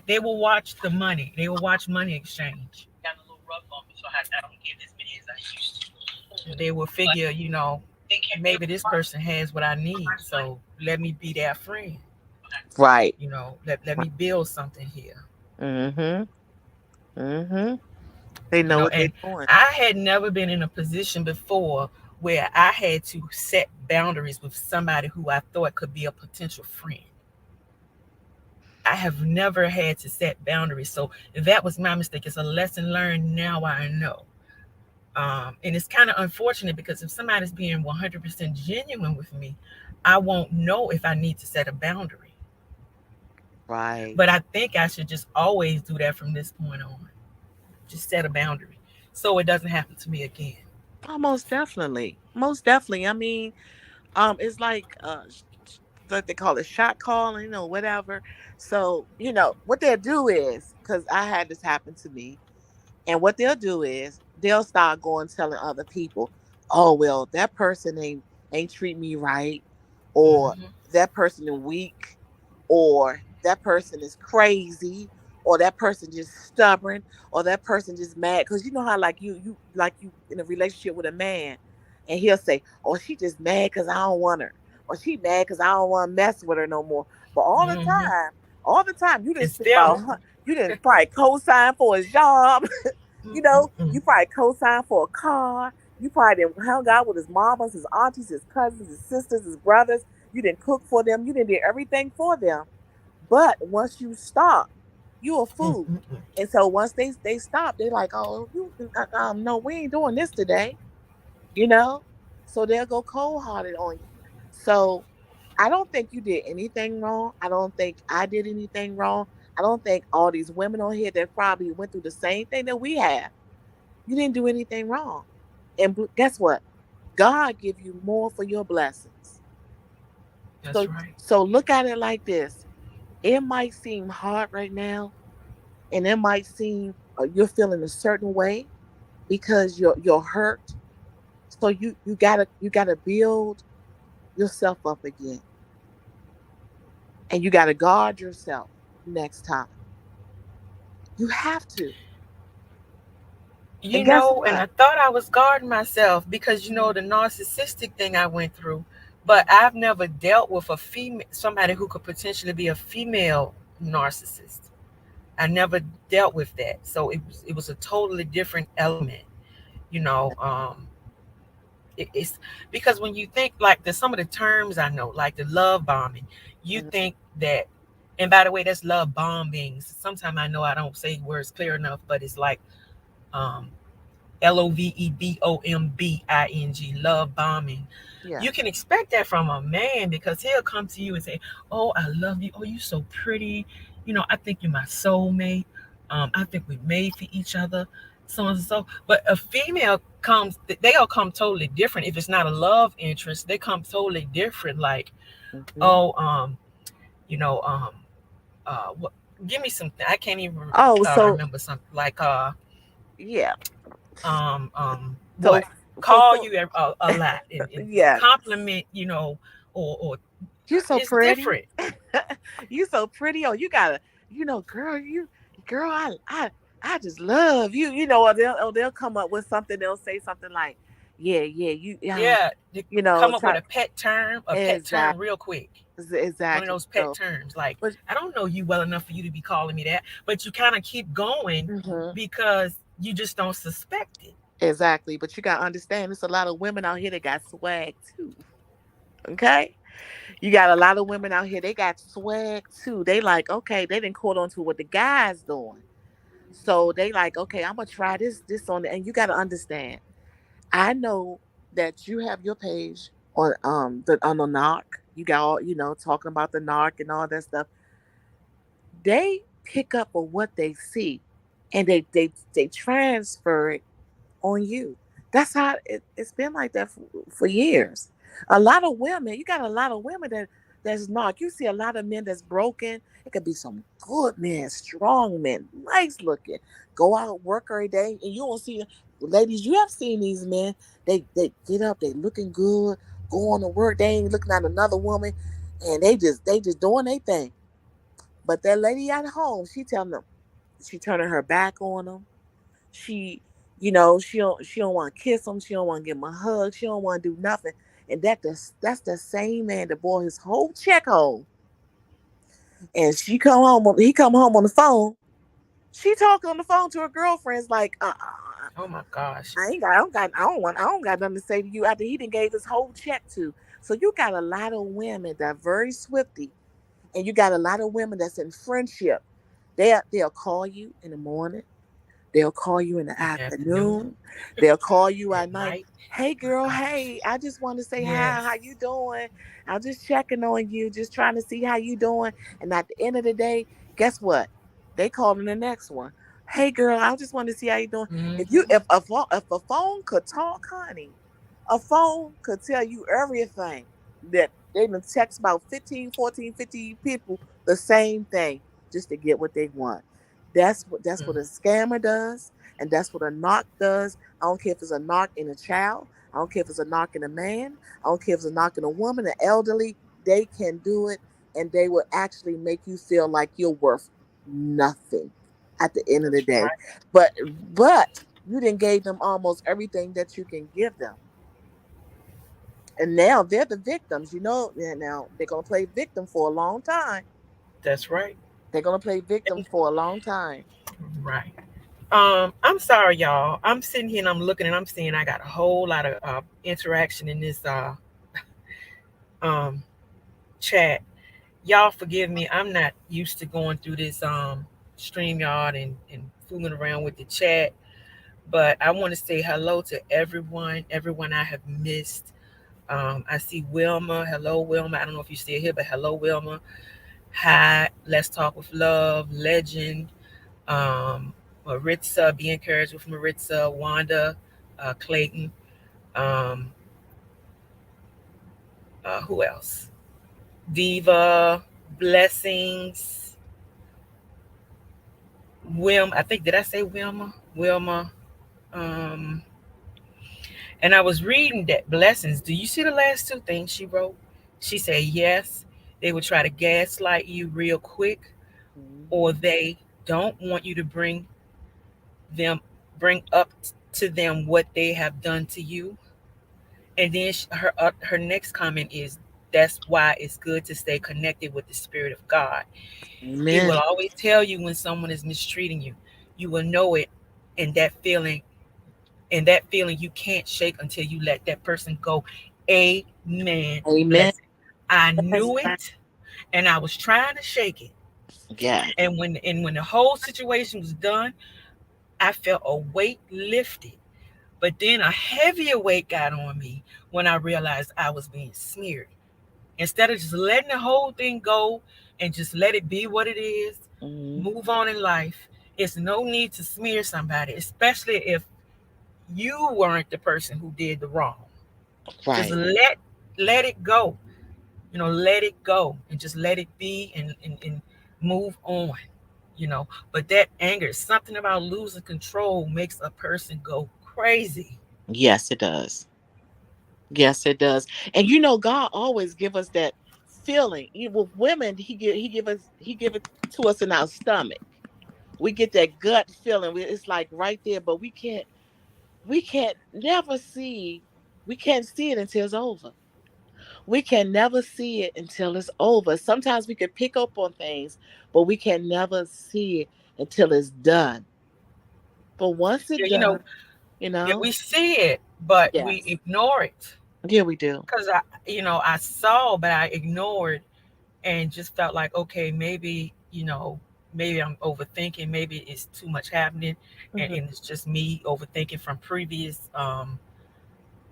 they will watch the money. They will watch money exchange. Gotten a little rough on me, so I don't give as many as I used to. They will figure, maybe this person has what I need, so let me be their friend. Right. Let me build something here. Hmm. Hmm. They know what they're And doing. I had never been in a position before where I had to set boundaries with somebody who I thought could be a potential friend. I have never had to set boundaries. So that was my mistake. It's a lesson learned. Now I know. And it's kind of unfortunate because if somebody's being 100% genuine with me, I won't know if I need to set a boundary. Right. But I think I should just always do that from this point on. Just set a boundary so it doesn't happen to me again. Oh, most definitely. Most definitely. I mean, it's like what they call it, shot calling, whatever. So, what they'll do is, because I had this happen to me, and what they'll do is they'll start going telling other people, "Oh well, that person ain't treat me right, or Hmm. that person is weak, or that person is crazy, or that person just stubborn, or that person just mad." Because you know how like you in a relationship with a man, and he'll say, "Oh, she just mad because I don't want her, or she mad because I don't want to mess with her no more." But Hmm. all the time, you didn't It's spend about them. you didn't probably co-sign for his job. Mm-mm-mm. You probably co-signed for a car. You probably didn't hung out with his mamas, his aunties, his cousins, his sisters, his brothers. You didn't cook for them. You didn't do everything for them. But once you stop, you a fool. Mm-mm-mm. And so once they stop, they like, oh, no, we ain't doing this today. You know, so they'll go cold hearted on you. So I don't think you did anything wrong. I don't think I did anything wrong. I don't think all these women on here that probably went through the same thing that we have. You didn't do anything wrong. And guess what? God give you more for your blessings. That's So right. so look at it like this. It might seem hard right now, and it might seem you're feeling a certain way because you're hurt. So you gotta build yourself up again, and you gotta guard yourself next time. You have to. And guess And what? I thought I was guarding myself because the narcissistic thing I went through, but I've never dealt with a female, somebody who could potentially be a female narcissist. I never dealt with that, so it was a totally different element. You know, it's because when you think like the some of the terms I know, like the love bombing, you Mhm. think that. And by the way, that's love bombings. Sometimes I know I don't say words clear enough, but it's like um, LOVEBOMBING, love bombing. You Yes. can expect that from a man because he'll come to you and say, "Oh, I love you. Oh, you so pretty. I think you're my soulmate. I think we made for each other." So and so. But a female comes, they'll come totally different. If it's not a love interest, they come totally different. Like, Hmm. oh, you know, what? Give me something. I can't even Oh, so remember something like yeah. So what, call so you a lot and yeah. compliment, or You so it's pretty. different. You so pretty. Oh, you gotta, girl, girl, I just love you. Or they'll come up with something. They'll say something like, yeah, yeah, Yeah, they come up with try a pet term exactly, real quick. One of exactly. those pet So, terms, like, but I don't know you well enough for you to be calling me that, but you kind of keep going mhm, because you just don't suspect it. exactly. But you gotta understand, there's a lot of women out here that got swag too. Okay, you got a lot of women out here. They got swag too. They like, okay, they didn't caught on to what the guys doing. So they like, okay, I'm gonna try this on and you gotta understand. I know that you have your page on the narc. You got all, talking about the narc and all that stuff. They pick up on what they see and they transfer it on you. That's how it's been like that for years. A lot of women, you got a lot of women that's not. You see a lot of men that's broken. It could be some good men, strong men, nice looking. Go out work every day, and you don't see ladies. You have seen these men. They get up, they looking good, go on to work. They ain't looking at another woman, and they just doing their thing. But that lady at home, she telling them she turning her back on them. She don't want to kiss him. She don't want to give him a hug. She don't want to do nothing. And that's the same man that brought his whole check home. And she come home. He come home on the phone. She talking on the phone to her girlfriends like, Oh my gosh. I don't got nothing to say to you after he done gave his whole check to. So you got a lot of women that are very swifty, and you got a lot of women that's in friendship. They'll call you in the morning. They'll call you in the In the afternoon, afternoon. They'll call you at at night. night. Hey My girl, gosh. hey, I just want to say hi. Yes. How you doing? I'm just checking on you, just trying to see how you doing. And at the end of the day, guess what? They calling the next one. Hey girl, I just want to see how you doing. If you Hmm. if a phone could talk, honey, a phone could tell you everything that they done text about 15, 14, 15 people the same thing just to get what they want. That's what a scammer does, and that's what a knock does. I don't care if it's a knock in a child. I don't care if it's a knock in a man. I don't care if it's a knock in a woman, an elderly. They can do it, and they will actually make you feel like you're worth nothing at the end of the That's day. right. But you didn't gave them almost everything that you can give them, and now they're the victims. And now they're gonna play victim for a long time. That's right. They're gonna play victim for a long time. Right. I'm sorry, y'all. I'm sitting here and I'm looking and I'm seeing I got a whole lot of interaction in this um chat. Y'all forgive me. I'm not used to going through this StreamYard and fooling around with the chat. But I want to say hello to everyone I have missed. I see Wilma. Hello, Wilma. I don't know if you're still here, but hello, Wilma. Hi, Let's Talk with Love, Legend, Maritza, Be Encouraged with Maritza, Wanda, Clayton, um, who else? Diva, Blessings, Wilma. I think, did I say Wilma? Wilma. Um, and I was reading that Blessings. Do you see the last two things she wrote? She said, yes, they would try to gaslight you real quick, Mhm. or they don't want you to them bring up to them what they have done to you. And then her next comment is, that's why it's good to stay connected with the Spirit of God. He will Amen. always tell you when someone is mistreating you. You will know it, and that feeling you can't shake until you let that person go. Amen. Amen. Blessing. I That's knew right. it, and I was trying to shake it. Yeah. And when the whole situation was done, I felt a weight lifted. But then a heavier weight got on me when I realized I was being smeared. Instead of just letting the whole thing go and just let it be what it is, Hmm. move on in life. It's no need to smear somebody, especially if you weren't the person who did the wrong. Just Right. let it go. Let it go and just let it be, and move on. But that anger, something about losing control makes a person go crazy. Yes, it does. Yes, it does. And God always give us that feeling. With women, he give it to us in our stomach. We get that gut feeling. It's like right there, but we can't never see. We can't see it until it's over. We can never see it until it's over. Sometimes we can pick up on things, but we can never see it until it's done. But once it's Yeah, done, yeah, we see it, but we yes, ignore it. yeah, we do. Because I saw, but I ignored and just felt like, okay, maybe I'm overthinking. Maybe it's too much happening, Hmm. and it's just me overthinking from previous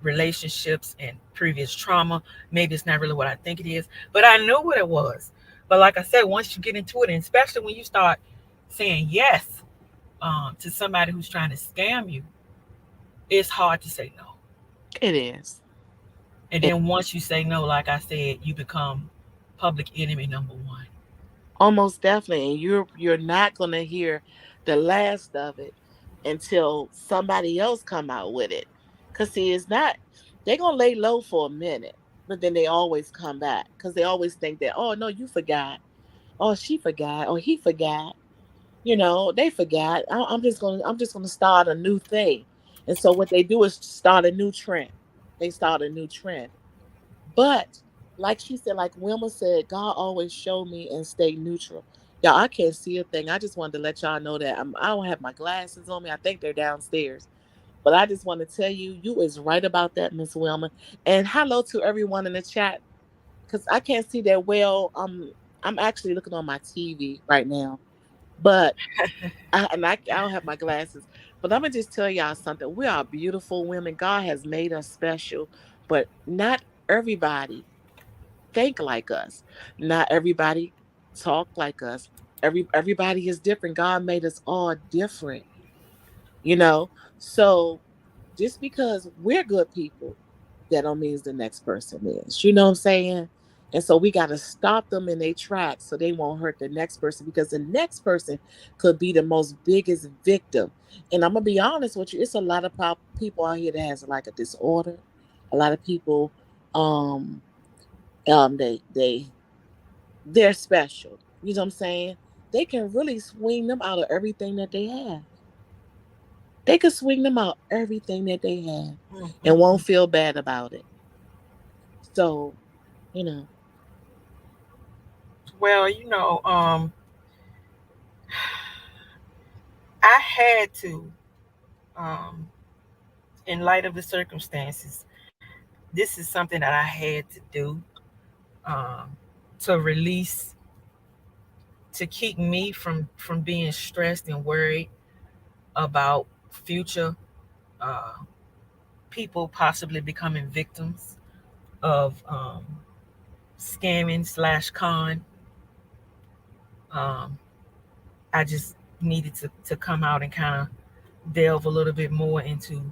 relationships and previous trauma. Maybe it's not really what I think it is, but I knew what it was. But like I said, once you get into it, and especially when you start saying yes to somebody who's trying to scam you, it's hard to say no. It is. And It then once you say no, like I said, you become public enemy number one. almost definitely, and you're not gonna hear the last of it until somebody else come out with it. Cause see, it's not they're gonna lay low for a minute, but then they always come back because they always think that, oh no, you forgot, oh she forgot, or he forgot. They forgot. I'm just gonna start a new thing. And so what they do is start a new trend. They start a new trend. But like she said, like Wilma said, God always showed me and stay neutral. Y'all, I can't see a thing. I just wanted to let y'all know that I don't have my glasses on me. I think they're downstairs. But I just want to tell you, you is right about that, Miss Wilma. And hello to everyone in the chat, because I can't see that well. I'm actually looking on my TV right now. But I don't have my glasses, but I'm gonna just tell y'all something. We are beautiful women. God has made us special, but not everybody think like us. Not everybody talk like us. Everybody is different. God made us all different, you know. So just because we're good people, that don't mean the next person is. You know what I'm saying? And so we got to stop them in their tracks so they won't hurt the next person, because the next person could be the most biggest victim. And I'm gonna be honest with you, it's a lot of people out here that has like a disorder. A lot of people, um, they they're special. You know what I'm saying? They can really swing them out of everything that they have. They could swing them out everything that they have and won't Mm-mm-mm. feel bad about it. So, you know, Well, I had to, um, in light of the circumstances, this is something that I had to do, um, to release, to keep me from being stressed and worried about future, uh, people possibly becoming victims of, scamming slash con. Um, I just needed to come out and kind of delve a little bit more into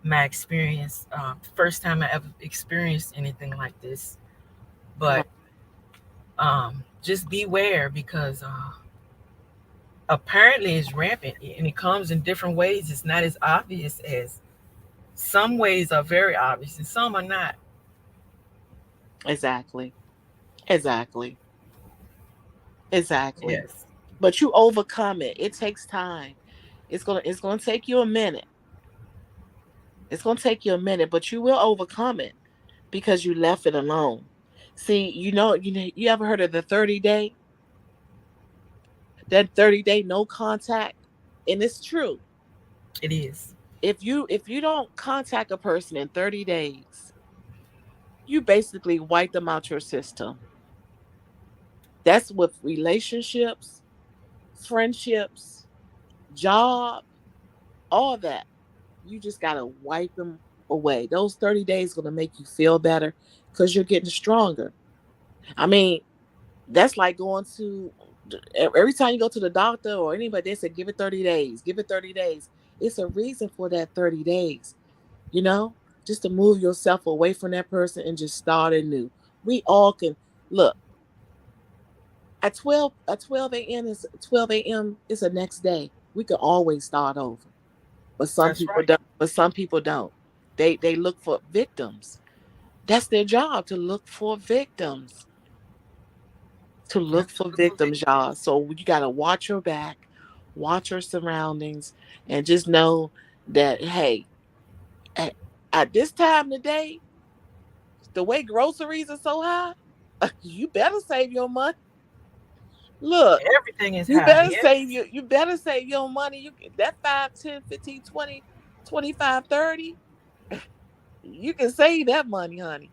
my experience. First time I ever experienced anything like this, right, but just beware because apparently it's rampant and it comes in different ways. It's not as obvious as some ways are very obvious and some are not. exactly, exactly, exactly. Yes, But you overcome it. It takes time. It's gonna take you a minute. It's gonna take you a minute, but you will overcome it because you left it alone. See, you ever heard of the 30 day? That 30 day no contact, and it's true. it is. If you don't contact a person in 30 days, you basically wipe them out your system. That's with relationships, friendships, job, all that. You just gotta wipe them away. Those 30 days gonna make you feel better because you're getting stronger. I mean, that's like going to every time you go to the doctor or anybody, they say give it 30 days, give it 30 days. It's a reason for that 30 days, you know, just to move yourself away from that person and just start anew. We all can look at 12 a.m. is the next day. We can always start over. But some That's people right. don't. But some people don't. They look for victims. That's their job, to look for victims. To look Yep, to for look for victims, victims. y'all. So you gotta watch your back, watch your surroundings, and just know that hey, at, at this time today, the way groceries are so high, you better save your money. Look, Everything is high. Yes, you better save your money. That 5, 10, 15, 20, 25, 30. You can save that money, honey,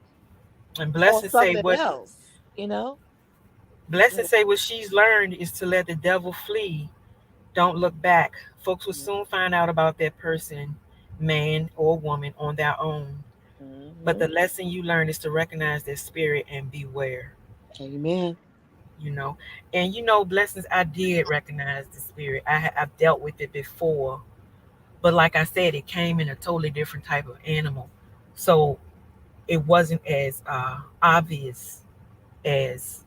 and on blessings say something what else. blessings say what she's learned is to let the devil flee. Don't look back. Folks will soon find out about that person, man or woman, on their own. But Mm-hmm. the lesson you learn is to recognize their spirit and beware, Amen. you know. And blessings, I did recognize the spirit. I've dealt with it before. But like I said, it came in a totally different type of animal. So it wasn't as obvious as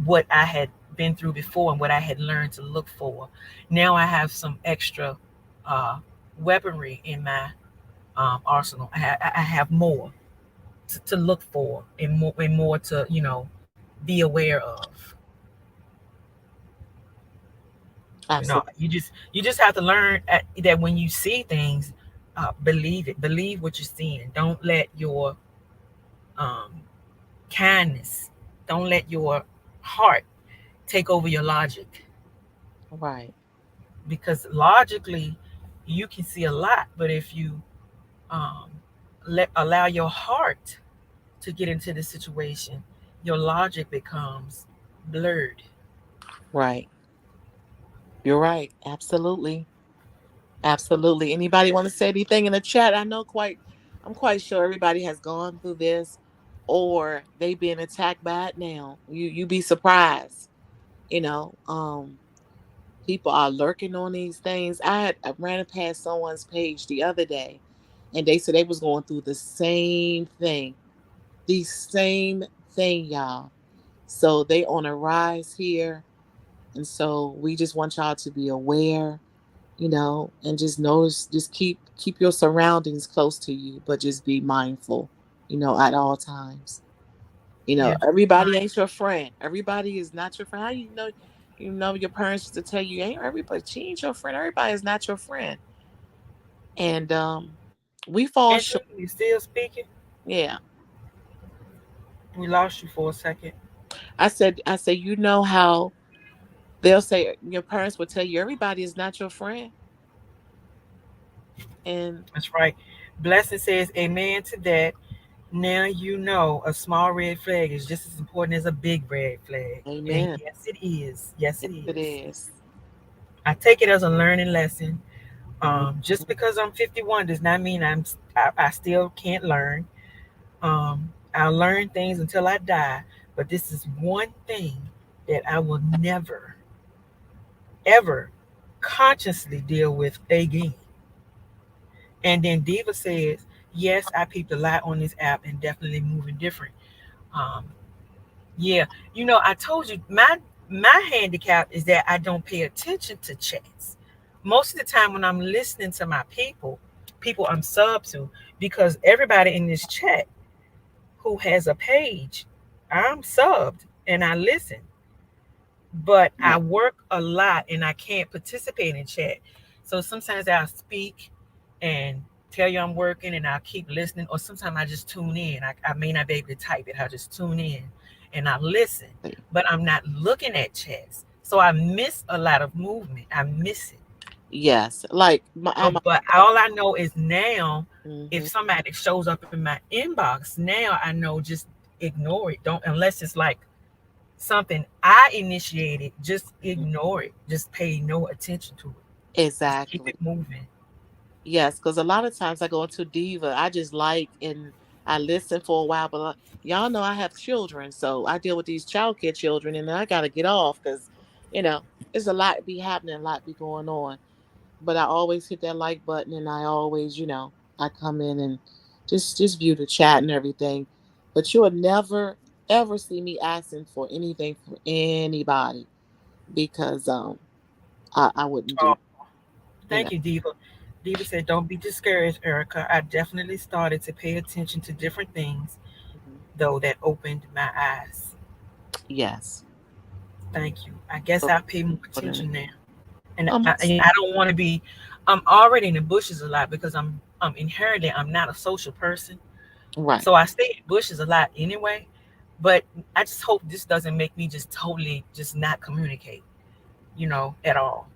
what I had been through before and what I had learned to look for. Now I have some extra uh, weaponry in my arsenal. I have more to look for and more to be aware of. Absolutely. You just have to learn that when you see things, believe it. Believe what you're seeing. Don't let your um, kindness, don't let your heart take over your logic, Right. because logically you can see a lot, but if you um, allow your heart to get into the situation, your logic becomes blurred. Right. You're right. Absolutely. Absolutely. Anybody want to say anything in the chat? I'm quite sure everybody has gone through this or they being attacked by it now. You be surprised. You know, people are lurking on these things. I ran past someone's page the other day and they said they was going through the same thing. The same thing, y'all. So they on a rise here. And so we just want y'all to be aware, and just notice, just keep your surroundings close to you, but just be mindful, at all times. Yeah, Everybody ain't your friend. Everybody is not your friend. How your parents used to tell you, ain't everybody, she ain't your friend. Everybody is not your friend. And we fall short. Angela, you still speaking? Yeah. We lost you for a second. I said, how they'll say your parents will tell you everybody is not your friend. And That's right. Blessing says amen to that. Now you know a small red flag is just as important as a big red flag. And amen. yes, it is. Yes, Yes, it it is. is. I take it as a learning lesson. Mhm. Just because I'm 51 does not mean I still can't learn. I'll learn things until I die. But this is one thing that I will never, ever consciously deal with again. And then Diva says, yes, I peeped a lot on this app and definitely moving different. Um, yeah, I told you my handicap is that I don't pay attention to chats. Most of the time when I'm listening to my people I'm sub to, because everybody in this chat who has a page, I'm subbed and I listen. But I Right. work a lot and I can't participate in chat. So sometimes I'll speak and tell you I'm working and I'll keep listening, or sometimes I just tune in. I may not be able to type it, I'll just tune in and I listen, but I'm not looking at chats. So I miss a lot of movement. I miss it. Yes. Like So, but all I know is now, if hmm somebody shows up in my inbox, now I know just ignore it. Don't, unless it's like something I initiated, just ignore it. Just pay no attention to it. Just keep exactly. it moving. Yes, because a lot of times I go into Diva, I just like and I listen for a while, but y'all know I have children, so I deal with these childcare children, and I gotta get off because, there's a lot be happening, a lot be going on. But I always hit that like button, and I always, I come in and just view the chat and everything. But you'll never ever see me asking for anything from anybody because I wouldn't do, Oh, you know. thank you, Diva. Diva said, "Don't be discouraged, Erica. I definitely started to pay attention to different things, Mhm. though, that opened my eyes." Yes. Thank you. I guess So I pay more important. attention now, and Um, I don't want to be. I'm already in the bushes a lot because I'm inherently I'm not a social person, right. so I stay in bushes a lot anyway. But I just hope this doesn't make me just totally just not communicate, at all,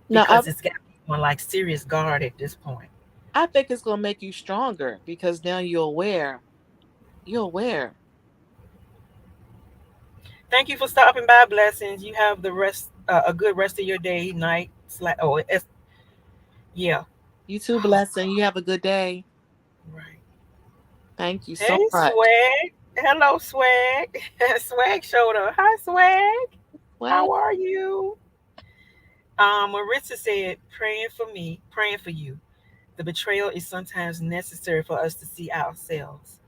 Now, I because it's got me on like serious guard at this point. I think it's gonna make you stronger because now you're aware. You're aware. Thank you for stopping by, blessings. You have a good rest of your day, night. Yeah. You too, blessing. You have a good day. Right. Thank you so Hey, much. Swag. Hello, Swag. Swag showed up. Hi, Swag. Well, How are you? Maritza said, praying for you. The betrayal is sometimes necessary for us to see ourselves.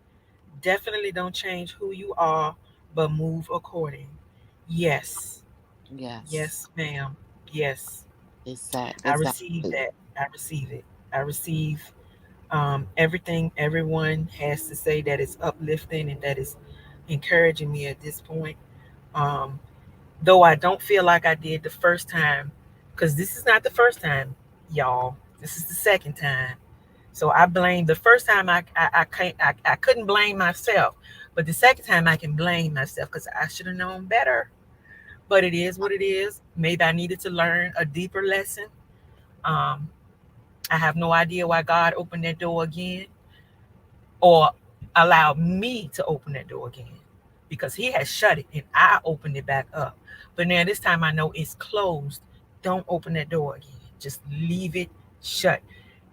Definitely don't change who you are, but move according. Yes. Yes. Yes, ma'am. Yes. I receive Exactly. that. I receive it. I receive everything everyone has to say that is uplifting and that is encouraging me at this point. Um, though I don't feel like I did the first time, because this is not the first time, y'all. This is the second time. So I blame the first time I can't I couldn't blame myself, but the second time I can blame myself because I should have known better. But it is what it is. Maybe I needed to learn a deeper lesson. Um, I have no idea why God opened that door again or allowed me to open that door again because he has shut it and I opened it back up. But now this time I know it's closed. Don't open that door again. Just leave it shut.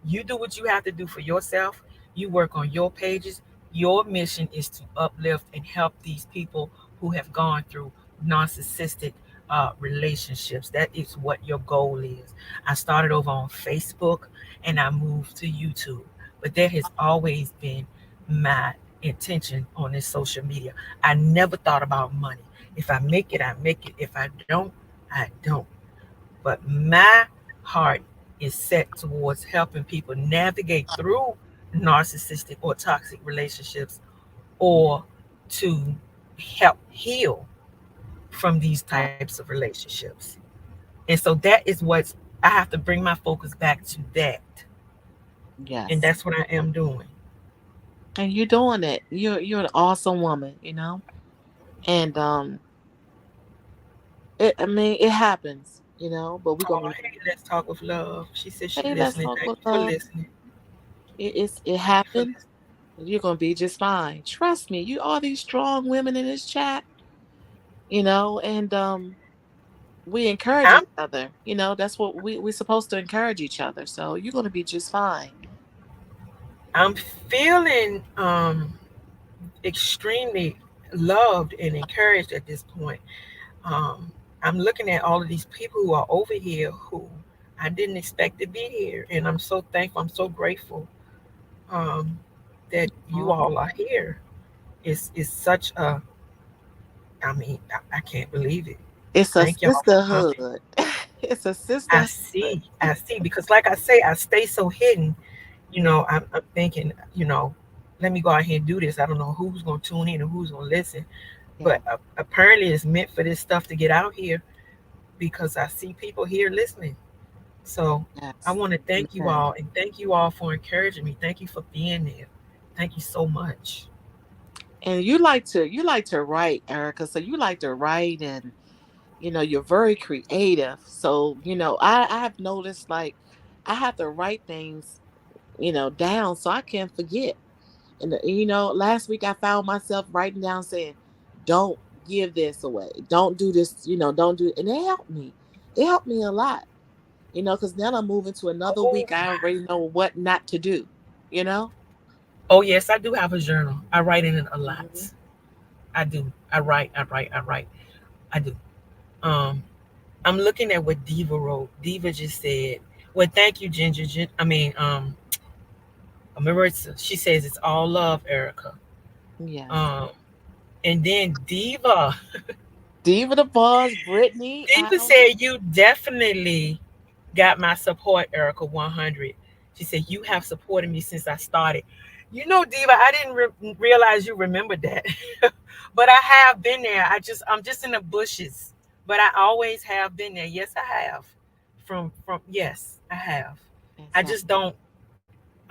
You do what you have to do for yourself. You work on your pages. Your mission is to uplift and help these people who have gone through narcissistic relationships. That is what your goal is. I started over on Facebook and I moved to YouTube, but that has always been my intention on this social media. I never thought about money. If I make it, I make it. If I don't, I don't. But my heart is set towards helping people navigate through narcissistic or toxic relationships or to help heal from these Uh, types of relationships. And so that is what I have to bring my focus back to that. And yes. that's what I am doing. And you're doing it. You're an awesome woman, And I mean, it happens, but we're Oh, gonna hey, let's talk with love. She said she hey, let's listening. talk Thank with you for love. listening. It Thank you for happens. listening. You're gonna be just fine. Trust me. You all these strong women in this chat, and we encourage I'm each other. That's what we're supposed to encourage each other. So you're gonna be just fine. I'm feeling extremely loved and encouraged at this point. Um, I'm looking at all of these people who are over here who I didn't expect to be here, and I'm so thankful. I'm so grateful um, that you Mhm. all are here. It's such a I mean I can't believe it. It's a Thank y'all for sisterhood. coming. It's a I sisterhood. see, I see. Because like I say, I stay so hidden. I'm thinking, let me go out here and do this. I don't know who's going to tune in or who's going to listen, Yeah. but apparently it's meant for this stuff to get out here because I see people here listening. So I Yes. want to thank you Amen. all and thank you all for encouraging me. Thank you for being there. Thank you so much. And you like to write, Erica. So you like to write, and you're very creative. So I have noticed, like, I have to write things down so I can't forget. And last week I found myself writing down saying, "Don't give this away. Don't do this. Don't do." And it helped me. It helped me a lot. Because now I'm moving to another Oh, week. I already know what not to do. You know. oh yes, I do have a journal. I write in it a lot. Mhm. I do. I write. I do. Um, I'm looking at what Diva wrote. Diva just said, "Well, thank you, Ginger. Maritza." She says it's all love, Erica. Yes. Um, and then Diva the boss, Brittany. Diva said you definitely got my support, Erica 100. She said you have supported me since I started. Diva, I didn't realize you remembered that, but I have been there. I'm just in the bushes, but I always have been there. Yes, I have. From yes, I have. I just Exactly. don't.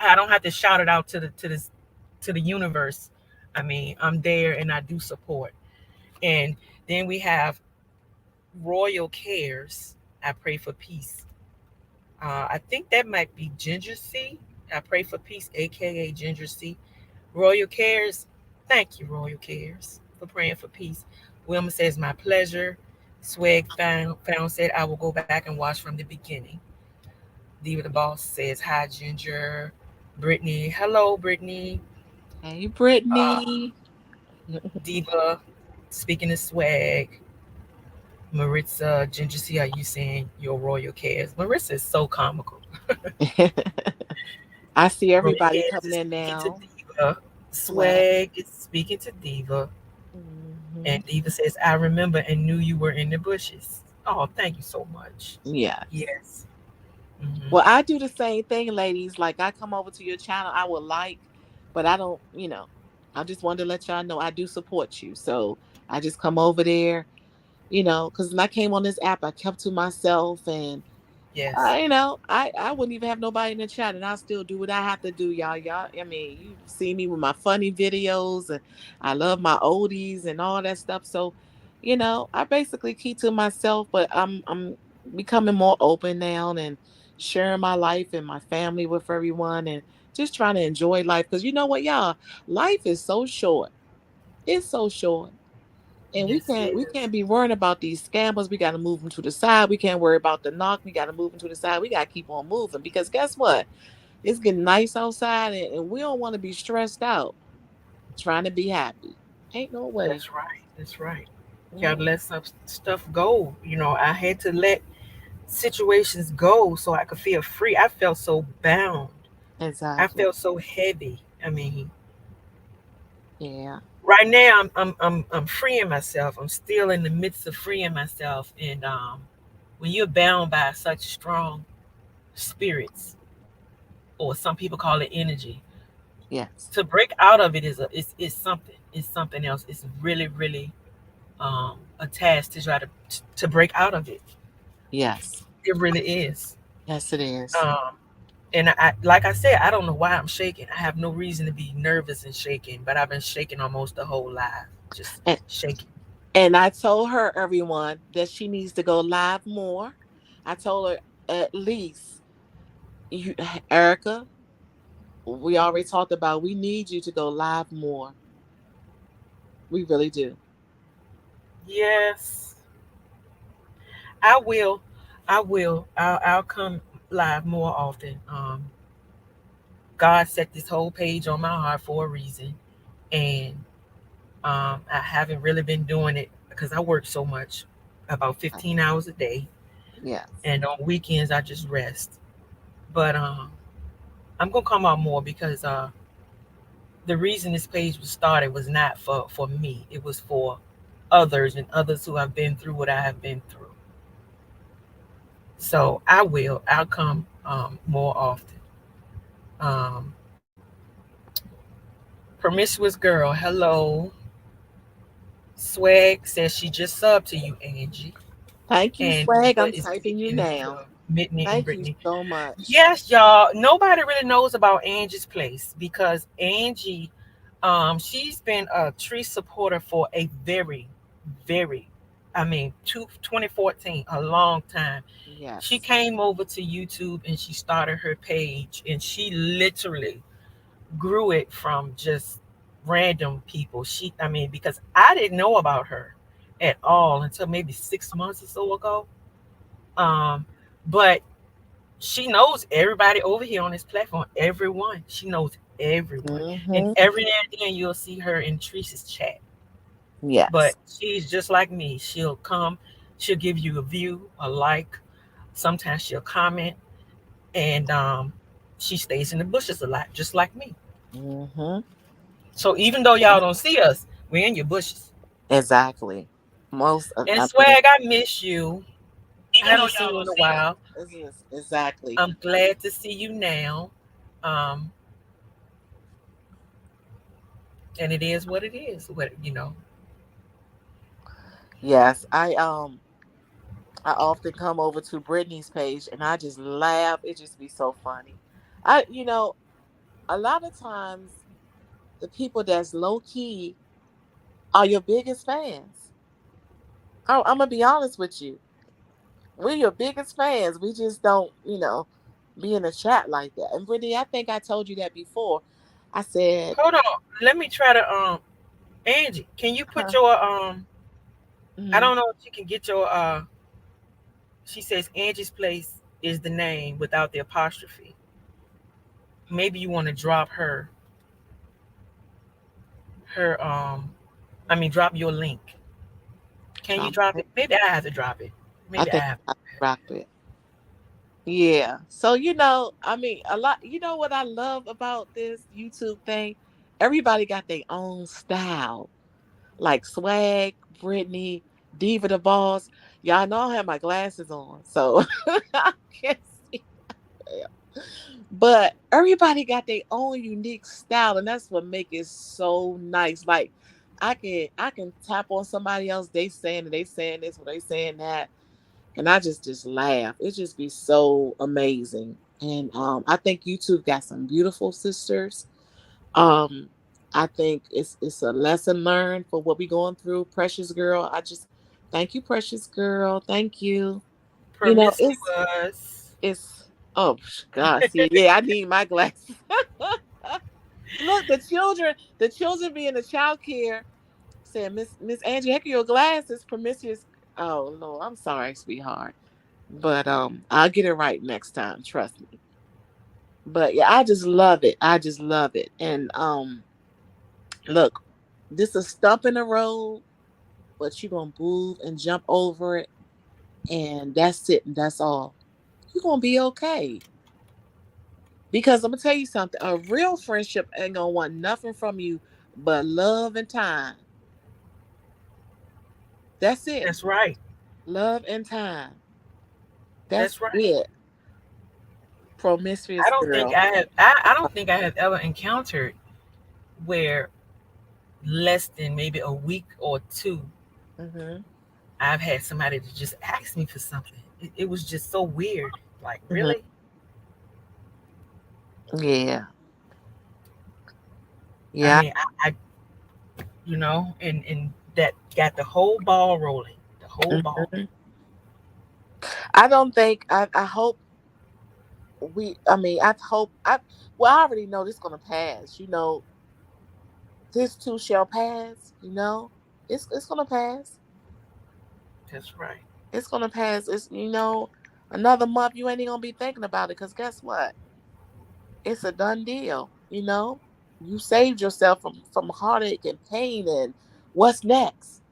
I don't have to shout it out to the universe. I mean, I'm there and I do support. And then we have Royal Cares. I pray for peace. I think that might be Ginger C. I pray for peace, aka Ginger C. Royal Cares. Thank you, Royal Cares, for praying for peace. Wilma says, my pleasure. Swag found said, I will go back and watch from the beginning. Diva the Boss says, hi, Ginger. Brittany, hello, Brittany. Hey, Uh, Brittany. Diva, speaking of swag. Maritza, Ginger, see how you saying your royal cares. Maritza is so comical. I see Royal everybody cares coming is in speaking to now. Diva. Swag. Swag is speaking to Diva. Hmm. And Diva says, I remember and knew you were in the bushes. Oh, thank you so much. Yes. Yes. Hmm. Well, I do the same thing, ladies. Like I come over to your channel, I would like, but I don't, I just wanted to let y'all know I do support you. So I just come over there, because when I came on this app, I kept to myself and Yes. I wouldn't even have nobody in the chat, and I still do what I have to do, y'all. Y'all, I mean, you see me with my funny videos, and I love my oldies and all that stuff. So, I basically keep to myself, but I'm becoming more open now and sharing my life and my family with everyone, and just trying to enjoy life. Because you know what, y'all, life is so short. It's so short. And we Yes, it can't we is. can't be worrying about these scammers. We got to move them to the side. We can't worry about the knock. We got to move them to the side. We got to keep on moving because guess what? It's getting nice outside, and we don't want to be stressed out trying to be happy. Ain't no way. That's right. That's right. Gotta Mm, let some stuff go. I had to let situations go so I could feel free. I felt so bound. I exactly. felt so heavy. I mean, Yeah. right now I'm freeing myself. I'm still in the midst of freeing myself. And when you're bound by such strong spirits, or some people call it energy, Yes. to break out of it is something. It's something else. It's really, really a task to try to break out of it. Yes. It really is. Yes, it is. Um, and like I said, I don't know why I'm shaking. I have no reason to be nervous and shaking, but I've been shaking almost the whole life, just And shaking. and I told her everyone that she needs to go live more. I told her at least you, Erica. We already talked about we need you to go live more. We really do. Yes, I will. I will. I'll come live more often. God set this whole page on my heart for a reason, and I haven't really been doing it because I work so much, about Right. 15 hours a day, Yes. and on weekends I just rest. But I'm gonna come out more because the reason this page was started was not for me. It was for others and others who have been through what I have been through. So I will. I'll come more often. Um, Promiscuous girl, hello. Swag says she just subbed to you, Angie. Thank you, And Swag. Diva I'm is typing you speaking now. to Mitney and Thank you Brittany. so much. Yes, y'all. Nobody really knows about Angie's place because Angie, she's been a tree supporter for a very, I mean, 2014, a long time. She Yes. came over to YouTube and she started her page, and she literally grew it from just random people. I mean, because I didn't know about her at all until maybe 6 months or so ago. Um, but she knows everybody over here on this platform. Everyone. She knows everyone. And Mm-hmm. every now and then you'll see her in Teresa's chat. But Yes. she's just like me. She'll come, she'll give you a view, a like. Sometimes she'll comment, and she stays in the bushes a lot, just like me. Mm-hmm. So even though y'all don't see us, we're in your bushes. Exactly. Most of, And I mean, Swag, I miss you. I even though haven't seen y'all you don't in a see us, while. exactly. I'm glad to see you now. Um, and it is what it is. What. Yes. I often come over to Brittany's page and I just laugh. It just be so funny. A lot of times the people that's low key are your biggest fans. I'm gonna be honest with you. We're your biggest fans. We just don't, be in a chat like that. And Brittany, I think I told you that before. I said, Hold on. Let me try to Angie, can you put huh? your I Hmm. don't know if you can get your she says Angie's place is the name without the apostrophe. Maybe you want to drop her drop your link. Can you I'm drop it? Maybe I have to drop it. I Maybe I think have. I rock it. Yeah. So I mean, a lot. You know what I love about this YouTube thing? Everybody got their own style, like Swag, Brittany, Diva the Boss. Y'all know I have my glasses on, so I can't see. But everybody got their own unique style, and that's what make it so nice. Like I can tap on somebody else. They saying this, or they saying that, and I just laugh. It just be so amazing. And I think you two got some beautiful sisters. Um, I think it's a lesson learned for what we going through. Precious girl, I just thank you, precious girl. Thank you. You know, Promiscuous. it's oh God, see, yeah, I need my glasses. Look, the children be in the child care saying, Miss Angie, heck your glasses, promiscuous. Oh Lord, I'm sorry, sweetheart. But I'll get it right next time, trust me. But yeah, I just love it. I just love it. And look, this a stump in the road, but you're gonna move and jump over it, and that's it, and that's all. You're gonna be okay. Because I'm gonna tell you something, a real friendship ain't gonna want nothing from you but love and time. That's it. That's right. Love and time. That's That's right. it. I Promiscuous don't think girl. I have. I don't think I have ever encountered where less than maybe a week or two, Hmm. I've had somebody to just ask me for something. It was just so weird. Like, Hmm. really? Yeah. I Yeah. mean, and that got the whole ball rolling. The whole ball. Mhm. I don't think I hope I mean I hope I well I already know this gonna pass. This too shall pass, It's gonna pass. That's right. It's gonna pass. It's another month you ain't even gonna be thinking about it because guess what? It's a done deal. You saved yourself from heartache and pain and what's next?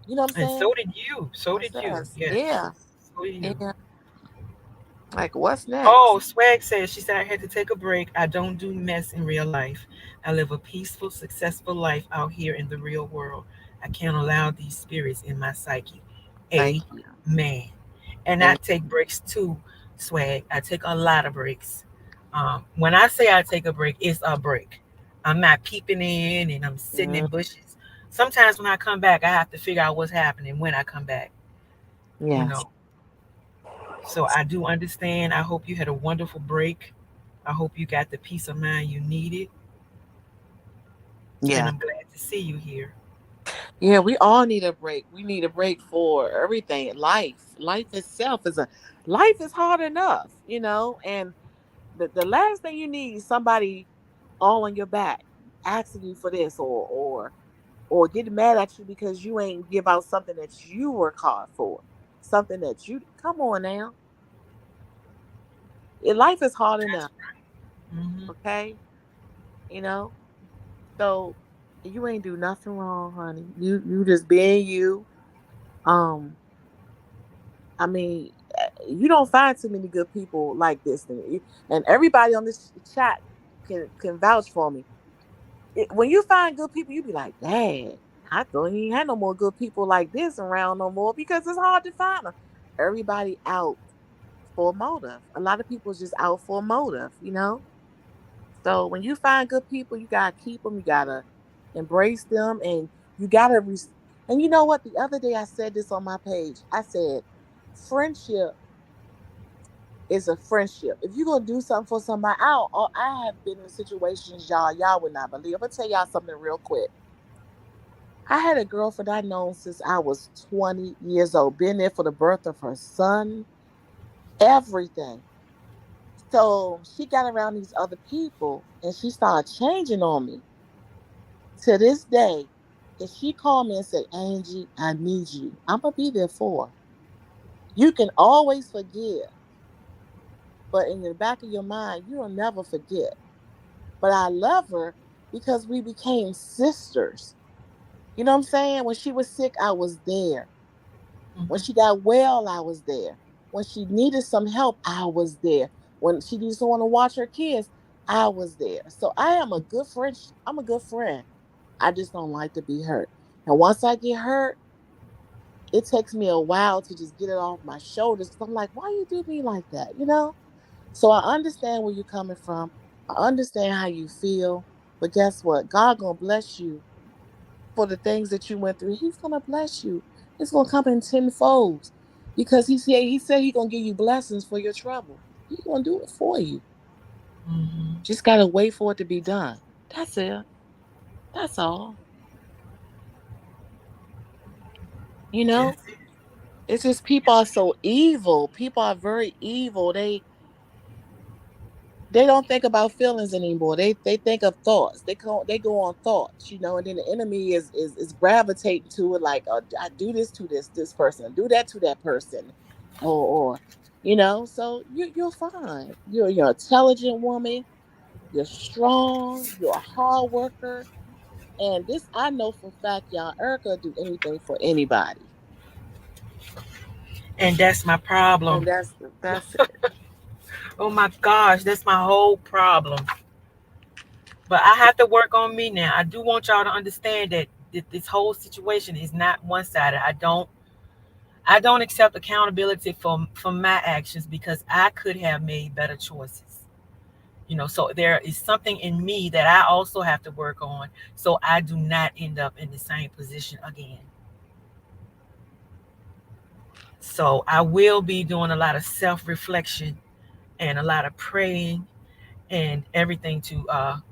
You know what I'm And saying? so did you. So What's did you. next? Yes. Yeah. So did you. Yeah. Like what's Oh, next? Swag says, she said, I had to take a break. I don't do mess in real life. I live a peaceful, successful life out here in the real world. I can't allow these spirits in my psyche. Thank you. Amen. And I And take breaks too, Swag. I take a lot of breaks. When I say I take a break, it's a break. I'm not peeping in and I'm sitting in mm, bushes. Sometimes when I come back, I have to figure out what's happening when I come back, you yes. know. So I do understand. I hope you had a wonderful break. I hope you got the peace of mind you needed. And Yeah. I'm glad to see you here. Yeah, we all need a break. We need a break for everything. Life itself life is hard enough. And the last thing you need is somebody all on your back asking you for this or getting mad at you because you ain't give out something that you work hard for. Something that you come on now. Life is hard That's enough, right. Hmm. okay? You know? So you ain't do nothing wrong, honey. You just being you. Um I mean, you don't find too many good people like this, and everybody on this chat can vouch for me. When you find good people, you be like, "Dad, I thought he ain't had no more good people like this around no more," because it's hard to find them. Everybody out for a motive. A lot of people is just out for a motive. So when you find good people, you gotta keep them. You gotta embrace them, and you gotta. And you know what? The other day I said this on my page. I said, friendship is a friendship. If you're gonna do something for somebody, I have been in situations y'all would not believe. I'm gonna tell y'all something real quick. I had a girlfriend I known since I was 20 years old. Been there for the birth of her son, everything. So she got around these other people and she started changing on me. To this day, if she called me and said, Angie, I need you, I'm gonna be there for her. You can always forgive, but in the back of your mind, you'll never forget. But I love her because we became sisters. You know what I'm saying? When she was sick, I was there. When Hmm. she got well, I was there. When she needed some help, I was there. When she needs someone to watch her kids, I was there. So I am a good friend. I'm a good friend. I just don't like to be hurt. And once I get hurt, it takes me a while to just get it off my shoulders because I'm like, why you do me like that? So I understand where you're coming from. I understand how you feel. But guess what? God gonna bless you for the things that you went through. He's gonna bless you. It's gonna come in tenfold. Because he said he gonna give you blessings for your trouble. He gonna do it for you. Hmm. Just gotta wait for it to be done. That's it. That's all. You know? That's it. It's just people are so evil. People are very evil. They don't think about feelings anymore. They think of thoughts. They go on thoughts, and then the enemy is gravitating to it like, oh, I do this to this person, do that to that person, or so you're fine. You're an intelligent woman. You're strong. You're a hard worker, and this I know for a fact, y'all. Erica will do anything for anybody, And that's my and problem. that's it. Oh my gosh, that's my whole problem. But I have to work on me now. I do want y'all to understand that this whole situation is not one-sided. I don't accept accountability for my actions because I could have made better choices. So there is something in me that I also have to work on so I do not end up in the same position again. So I will be doing a lot of self-reflection and a lot of praying and everything to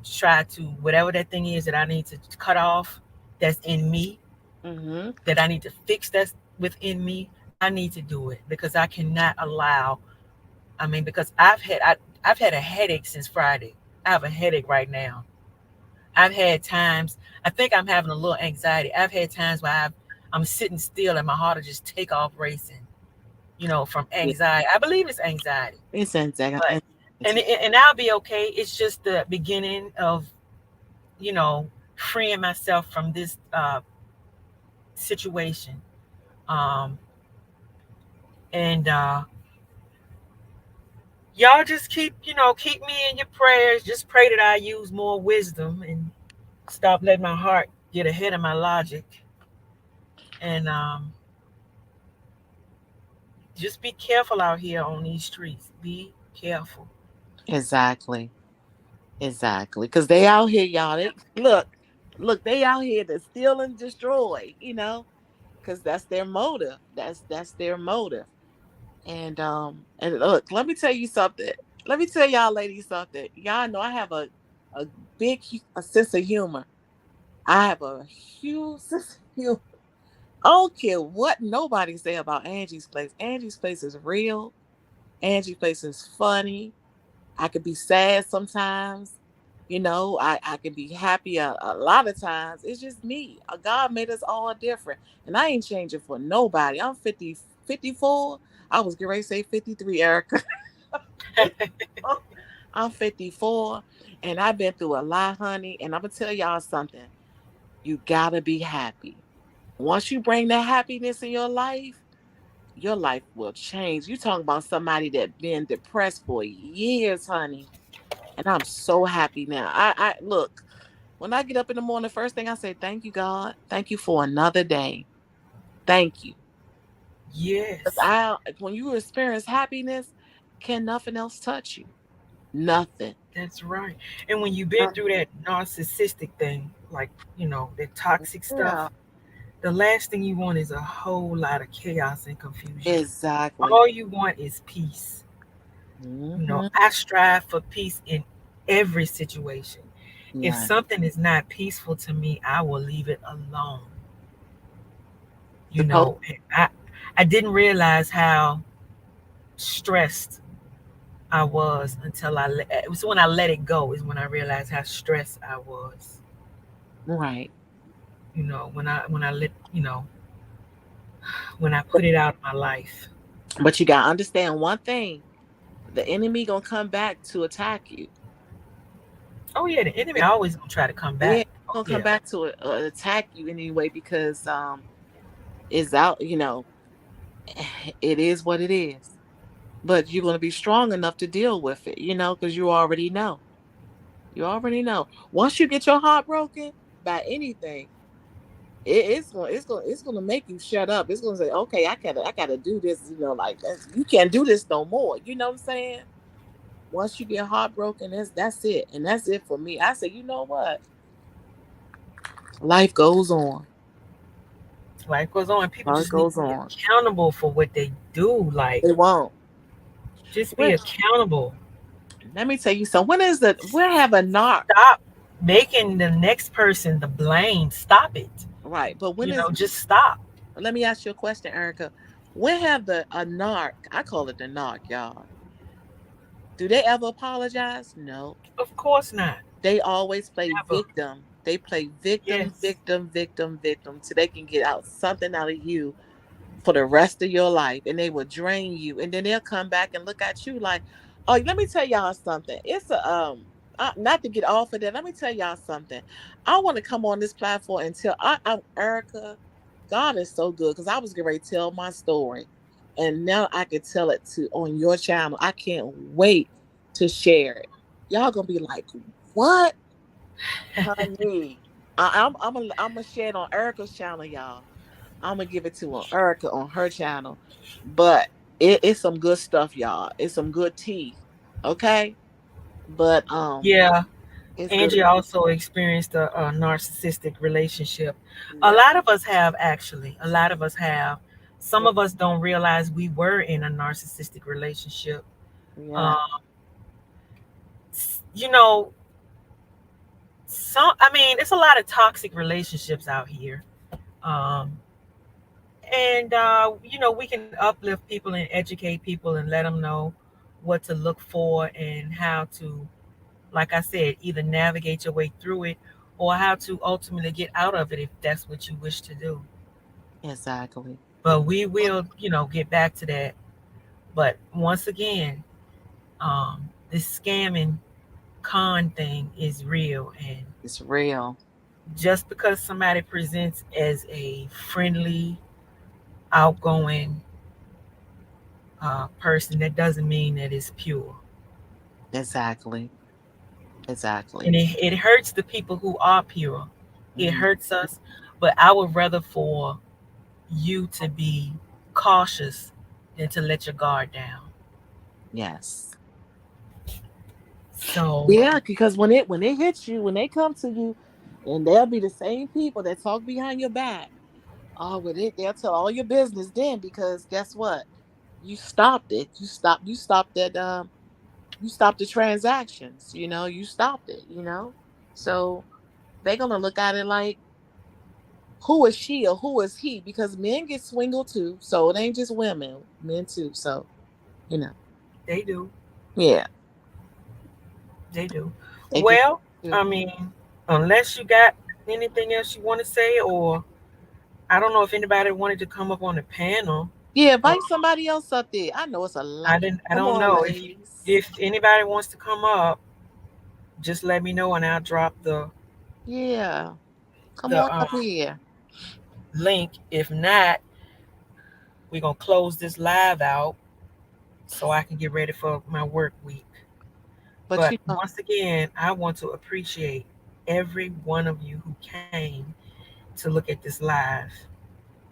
try to whatever that thing is that I need to cut off that's in me, Mm-hmm. that I need to fix that's within me. I need to do it because I cannot allow. I mean, because I've had a headache since Friday. I have a headache right now. I've had times. I think I'm having a little anxiety. I've had times where I'm sitting still and my heart will just take off racing. From Yeah, anxiety. I believe it's anxiety, it's but and anxiety. and I'll be okay. It's just the beginning of freeing myself from this situation. Um, and y'all just keep me in your prayers. Just pray that I use more wisdom and stop letting my heart get ahead of my logic. And just be careful out here on these streets. Be careful. Exactly. Exactly. Because they out here, y'all. They look, they out here to steal and destroy. Because that's their motive. That's their motive. And look, let me tell you something. Let me tell y'all ladies something. Y'all know I have a a sense of humor. I have a huge sense of humor. I don't care what nobody say about Angie's place. Angie's place is real. Angie's place is funny. I could be sad sometimes. I can be happy a lot of times. It's just me. God made us all different. And I ain't changing for nobody. I'm 54. I was getting ready to say 53, Erica. I'm 54 and I've been through a lot, honey. And I'm going to tell y'all something. You got to be happy. Once you bring that happiness in your life will change. You talking about somebody that been depressed for years, honey. And I'm so happy now. I look, when I get up in the morning, first thing I say, thank you, God. Thank you for another day. Thank you. 'Cause Yes, when you experience happiness, can nothing else touch you? Nothing. that's right. And when you've been through that narcissistic thing, like that toxic stuff, Yeah, the last thing you want is a whole lot of chaos and confusion. exactly. All you want is peace. Hmm. I strive for peace in every situation. If Yeah. something is not peaceful to me, I will leave it alone. Supposed. And I didn't realize how stressed I was until it was when I let it go is when I realized how stressed I was. Right. When I let when I put it out of my life. But you gotta understand one thing: the enemy gonna come back to attack you. Oh yeah, the enemy always gonna try to come Yeah, back. Oh gonna come yeah. back to attack you anyway because it's out. It is what it is. But you're going to be strong enough to deal with it, because you already know. You already know. Once you get your heart broken by anything, it's gonna make you shut up. It's gonna say, okay, I gotta do this. Like you can't do this no more. You know what I'm saying? Once you get heartbroken, that's it, and that's it for me. I say, you know what? Life goes on. Life goes on. People Life just need goes to be on. accountable for what they do. Like, It won't. just be When, accountable. let me tell you something. When is the we have a knock, Stop making the next person the blame. Stop it. right? But when is? Just stop. Let me ask you a question, Erica. When have the a narc? I call it the narc, y'all. Do they ever apologize? No. Of course not. They always play Never. victim. They play victim, Yes. victim, victim, victim, so they can get out something out of you for the rest of your life, and they will drain you, and then they'll come back and look at you like, oh, let me tell y'all something. It's a not to get off of that. Let me tell y'all something. I want to come on this platform and tell I'm Erica. God is so good because I was getting ready to tell my story, and now I can tell it to on your channel. I can't wait to share it. Y'all gonna be like, what, honey? I'm gonna share it on Erica's channel, y'all. I'm gonna give it to Erica on her channel, but it's some good stuff, y'all. It's some good tea, okay? But Yeah. it's good. Angie also experienced a narcissistic relationship. A Yeah, lot of us have, actually. A lot of us have. Some yeah, of us don't realize we were in a narcissistic relationship. yeah. Um, you know, I mean, it's a lot of toxic relationships out here. Um, and, we can uplift people and educate people and let them know what to look for and how to, like I said, either navigate your way through it or how to ultimately get out of it if that's what you wish to do. Exactly. But we will, get back to that. But once again, this scamming con thing is real. And It's real. just because somebody presents as a friendly, outgoing person, that doesn't mean that it's pure. Exactly. And Exactly. it hurts the people who are pure. It Mhm. hurts us. But I would rather for you to be cautious than to let your guard down. Yes. So Yeah, because when it hits you, when they come to you, and they'll be the same people that talk behind your back. Oh, with it, they'll tell all your business then because guess what? You stopped it. You stopped that you stopped the transactions, you stopped it, So they're gonna look at it like, who is she or who is he? Because men get swingled too. So it ain't just women, men too. So, you know, they do. yeah, They do. they get Well, too. I mean, unless you got anything else you want to say, or I don't know if anybody wanted to come up on the panel. Yeah, Uh, invite somebody else up there. I know it's a lot. I didn't. I Come don't on, know ladies. if anybody wants to come up. Just let me know, and I'll drop Yeah. Come the on up here. link. If not, we're gonna close this live out so I can get ready for my work week. But But once again, I want to appreciate every one of you who came to look at this live.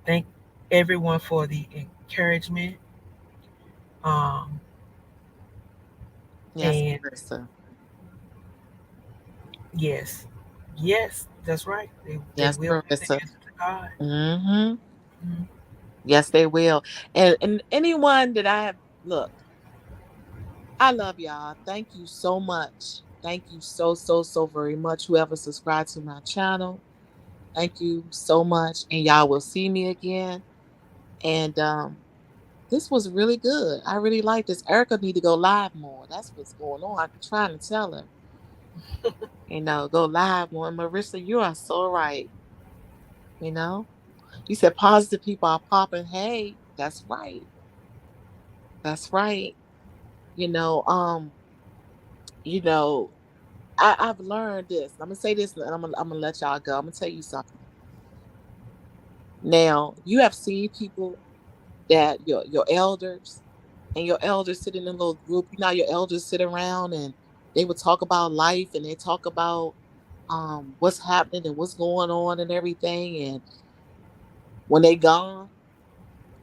Thank everyone for the encouragement. Um, yes, and Marissa. yes, yes, that's right. They Yes, will give the Marissa. answer to God. Mm-hmm. Mhm. Yes, they will. And anyone that I have look, I love y'all. Thank you so much. Thank you so, so, so very much. Whoever subscribed to my channel. Thank you so much. And y'all will see me again. And this was really good. I really like this. Erica need to go live more. That's what's going on. I'm trying to tell her. Go live more. And Marissa, you are so right. You know? You said positive people are popping. Hey, that's right. That's right. You know, um, you know, I've learned this. I'm gonna say this and I'm gonna let y'all go. I'm gonna tell you something. Now, you have seen people, that your elders and your elders sit in a little group. You know, your elders sit around and they would talk about life and they talk about what's happening and what's going on and everything. And when they gone,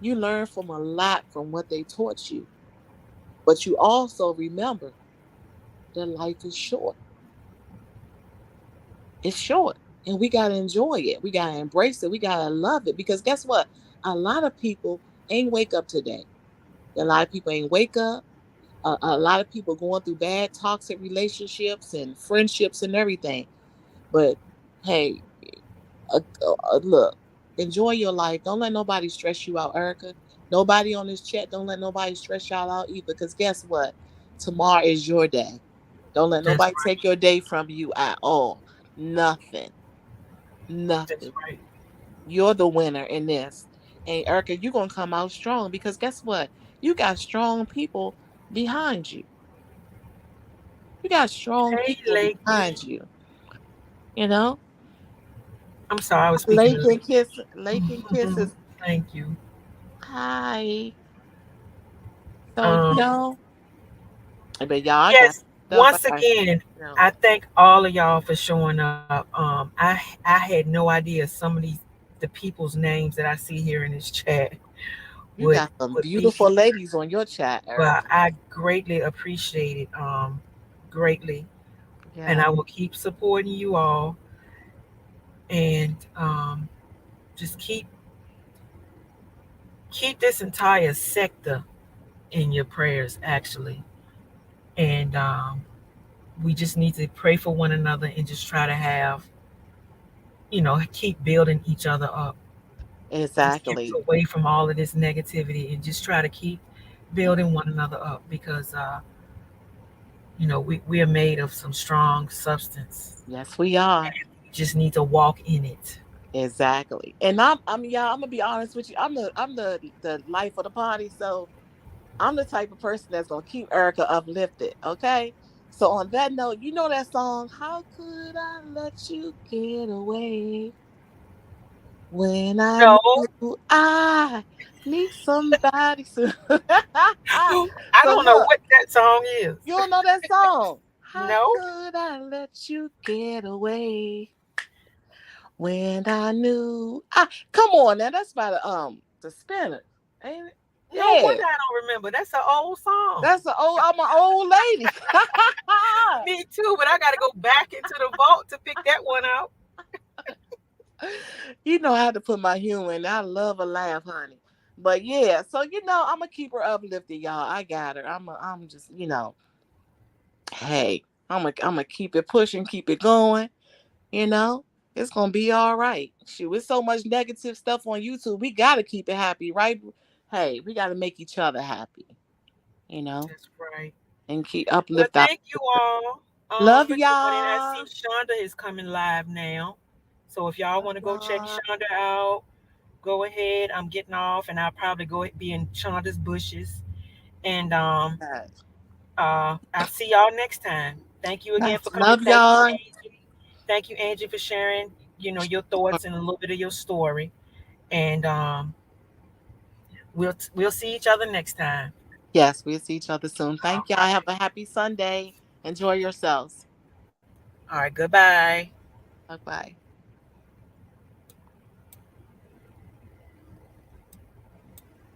you learn from a lot from what they taught you. But you also remember that life is short. It's short. And we gotta enjoy it. We gotta embrace it. We gotta love it. Because guess what? A lot of people ain't wake up today. A lot of people ain't wake up. A lot of people going through bad toxic relationships and friendships and everything. But hey, look, enjoy your life. Don't let nobody stress you out, Erica. Nobody on this chat, don't let nobody stress y'all out either. Because guess what? Tomorrow is your day. Don't let That's nobody take your day from you at all. Nothing. that's Nothing. right. You're the winner in this. And Erica, you're going to come out strong because guess what? You got strong people behind you. You got strong Hey, people Lakin. behind you. You know? I'm sorry, I was speaking Lake to. and Kiss, Lake and Kisses. Thank you. Hi. So, Um, but y'all, I got yes. stuff I Once got. again, You know, I thank all of y'all for showing up. I had no idea some of the people's names that I see here in this chat you would got some be beautiful here, ladies on your chat, but Erica. I greatly appreciate it. Greatly, and Yeah, I will keep supporting you all, and just keep this entire sector in your prayers, actually, and we just need to pray for one another and just try to have, keep building each other up. Just get exactly. away from all of this negativity and just try to keep building one another up because we are made of some strong substance. Yes, we are. We just need to walk in it. Exactly. And yeah, I'm gonna be honest with you. I'm the life of the party. So I'm the type of person that's gonna keep Erica uplifted. Okay. So on that note, you know that song, How Could I Let You Get Away When I No, Knew I Need Somebody So I So don't know look, what that song is. you don't know that song. How No, could I let you get away when I knew come on now, that's by the Spinners, ain't it? no Yeah. wonder I don't remember. That's an old song. I'm an old lady. Me too, but I got to go back into the vault to pick that one out. You know I had to put my humor in. I love a laugh, honey. But yeah, so I'm gonna keep her uplifted, y'all. I got her. I'm just, hey, I'm gonna keep it pushing, keep it going, you know. It's gonna be all right. Shoot, with so much negative stuff on YouTube, we gotta keep it happy, right? Hey, we gotta make each other happy, you know, That's right. and keep Well, uplift our thank you all love for joining. I see y'all. Shonda is coming live now. So if y'all Love want to go check y'all. Shonda out, go ahead. I'm getting off and I'll probably go be in Shonda's bushes. And Yes. I'll see y'all next time. Thank you again Yes. for coming. Love y'all. Thank you, Angie, for sharing, your thoughts and a little bit of your story. And we'll see each other next time. Yes, we'll see each other soon. Thank y'all. Have a happy Sunday. Enjoy yourselves. All right, goodbye. Bye bye.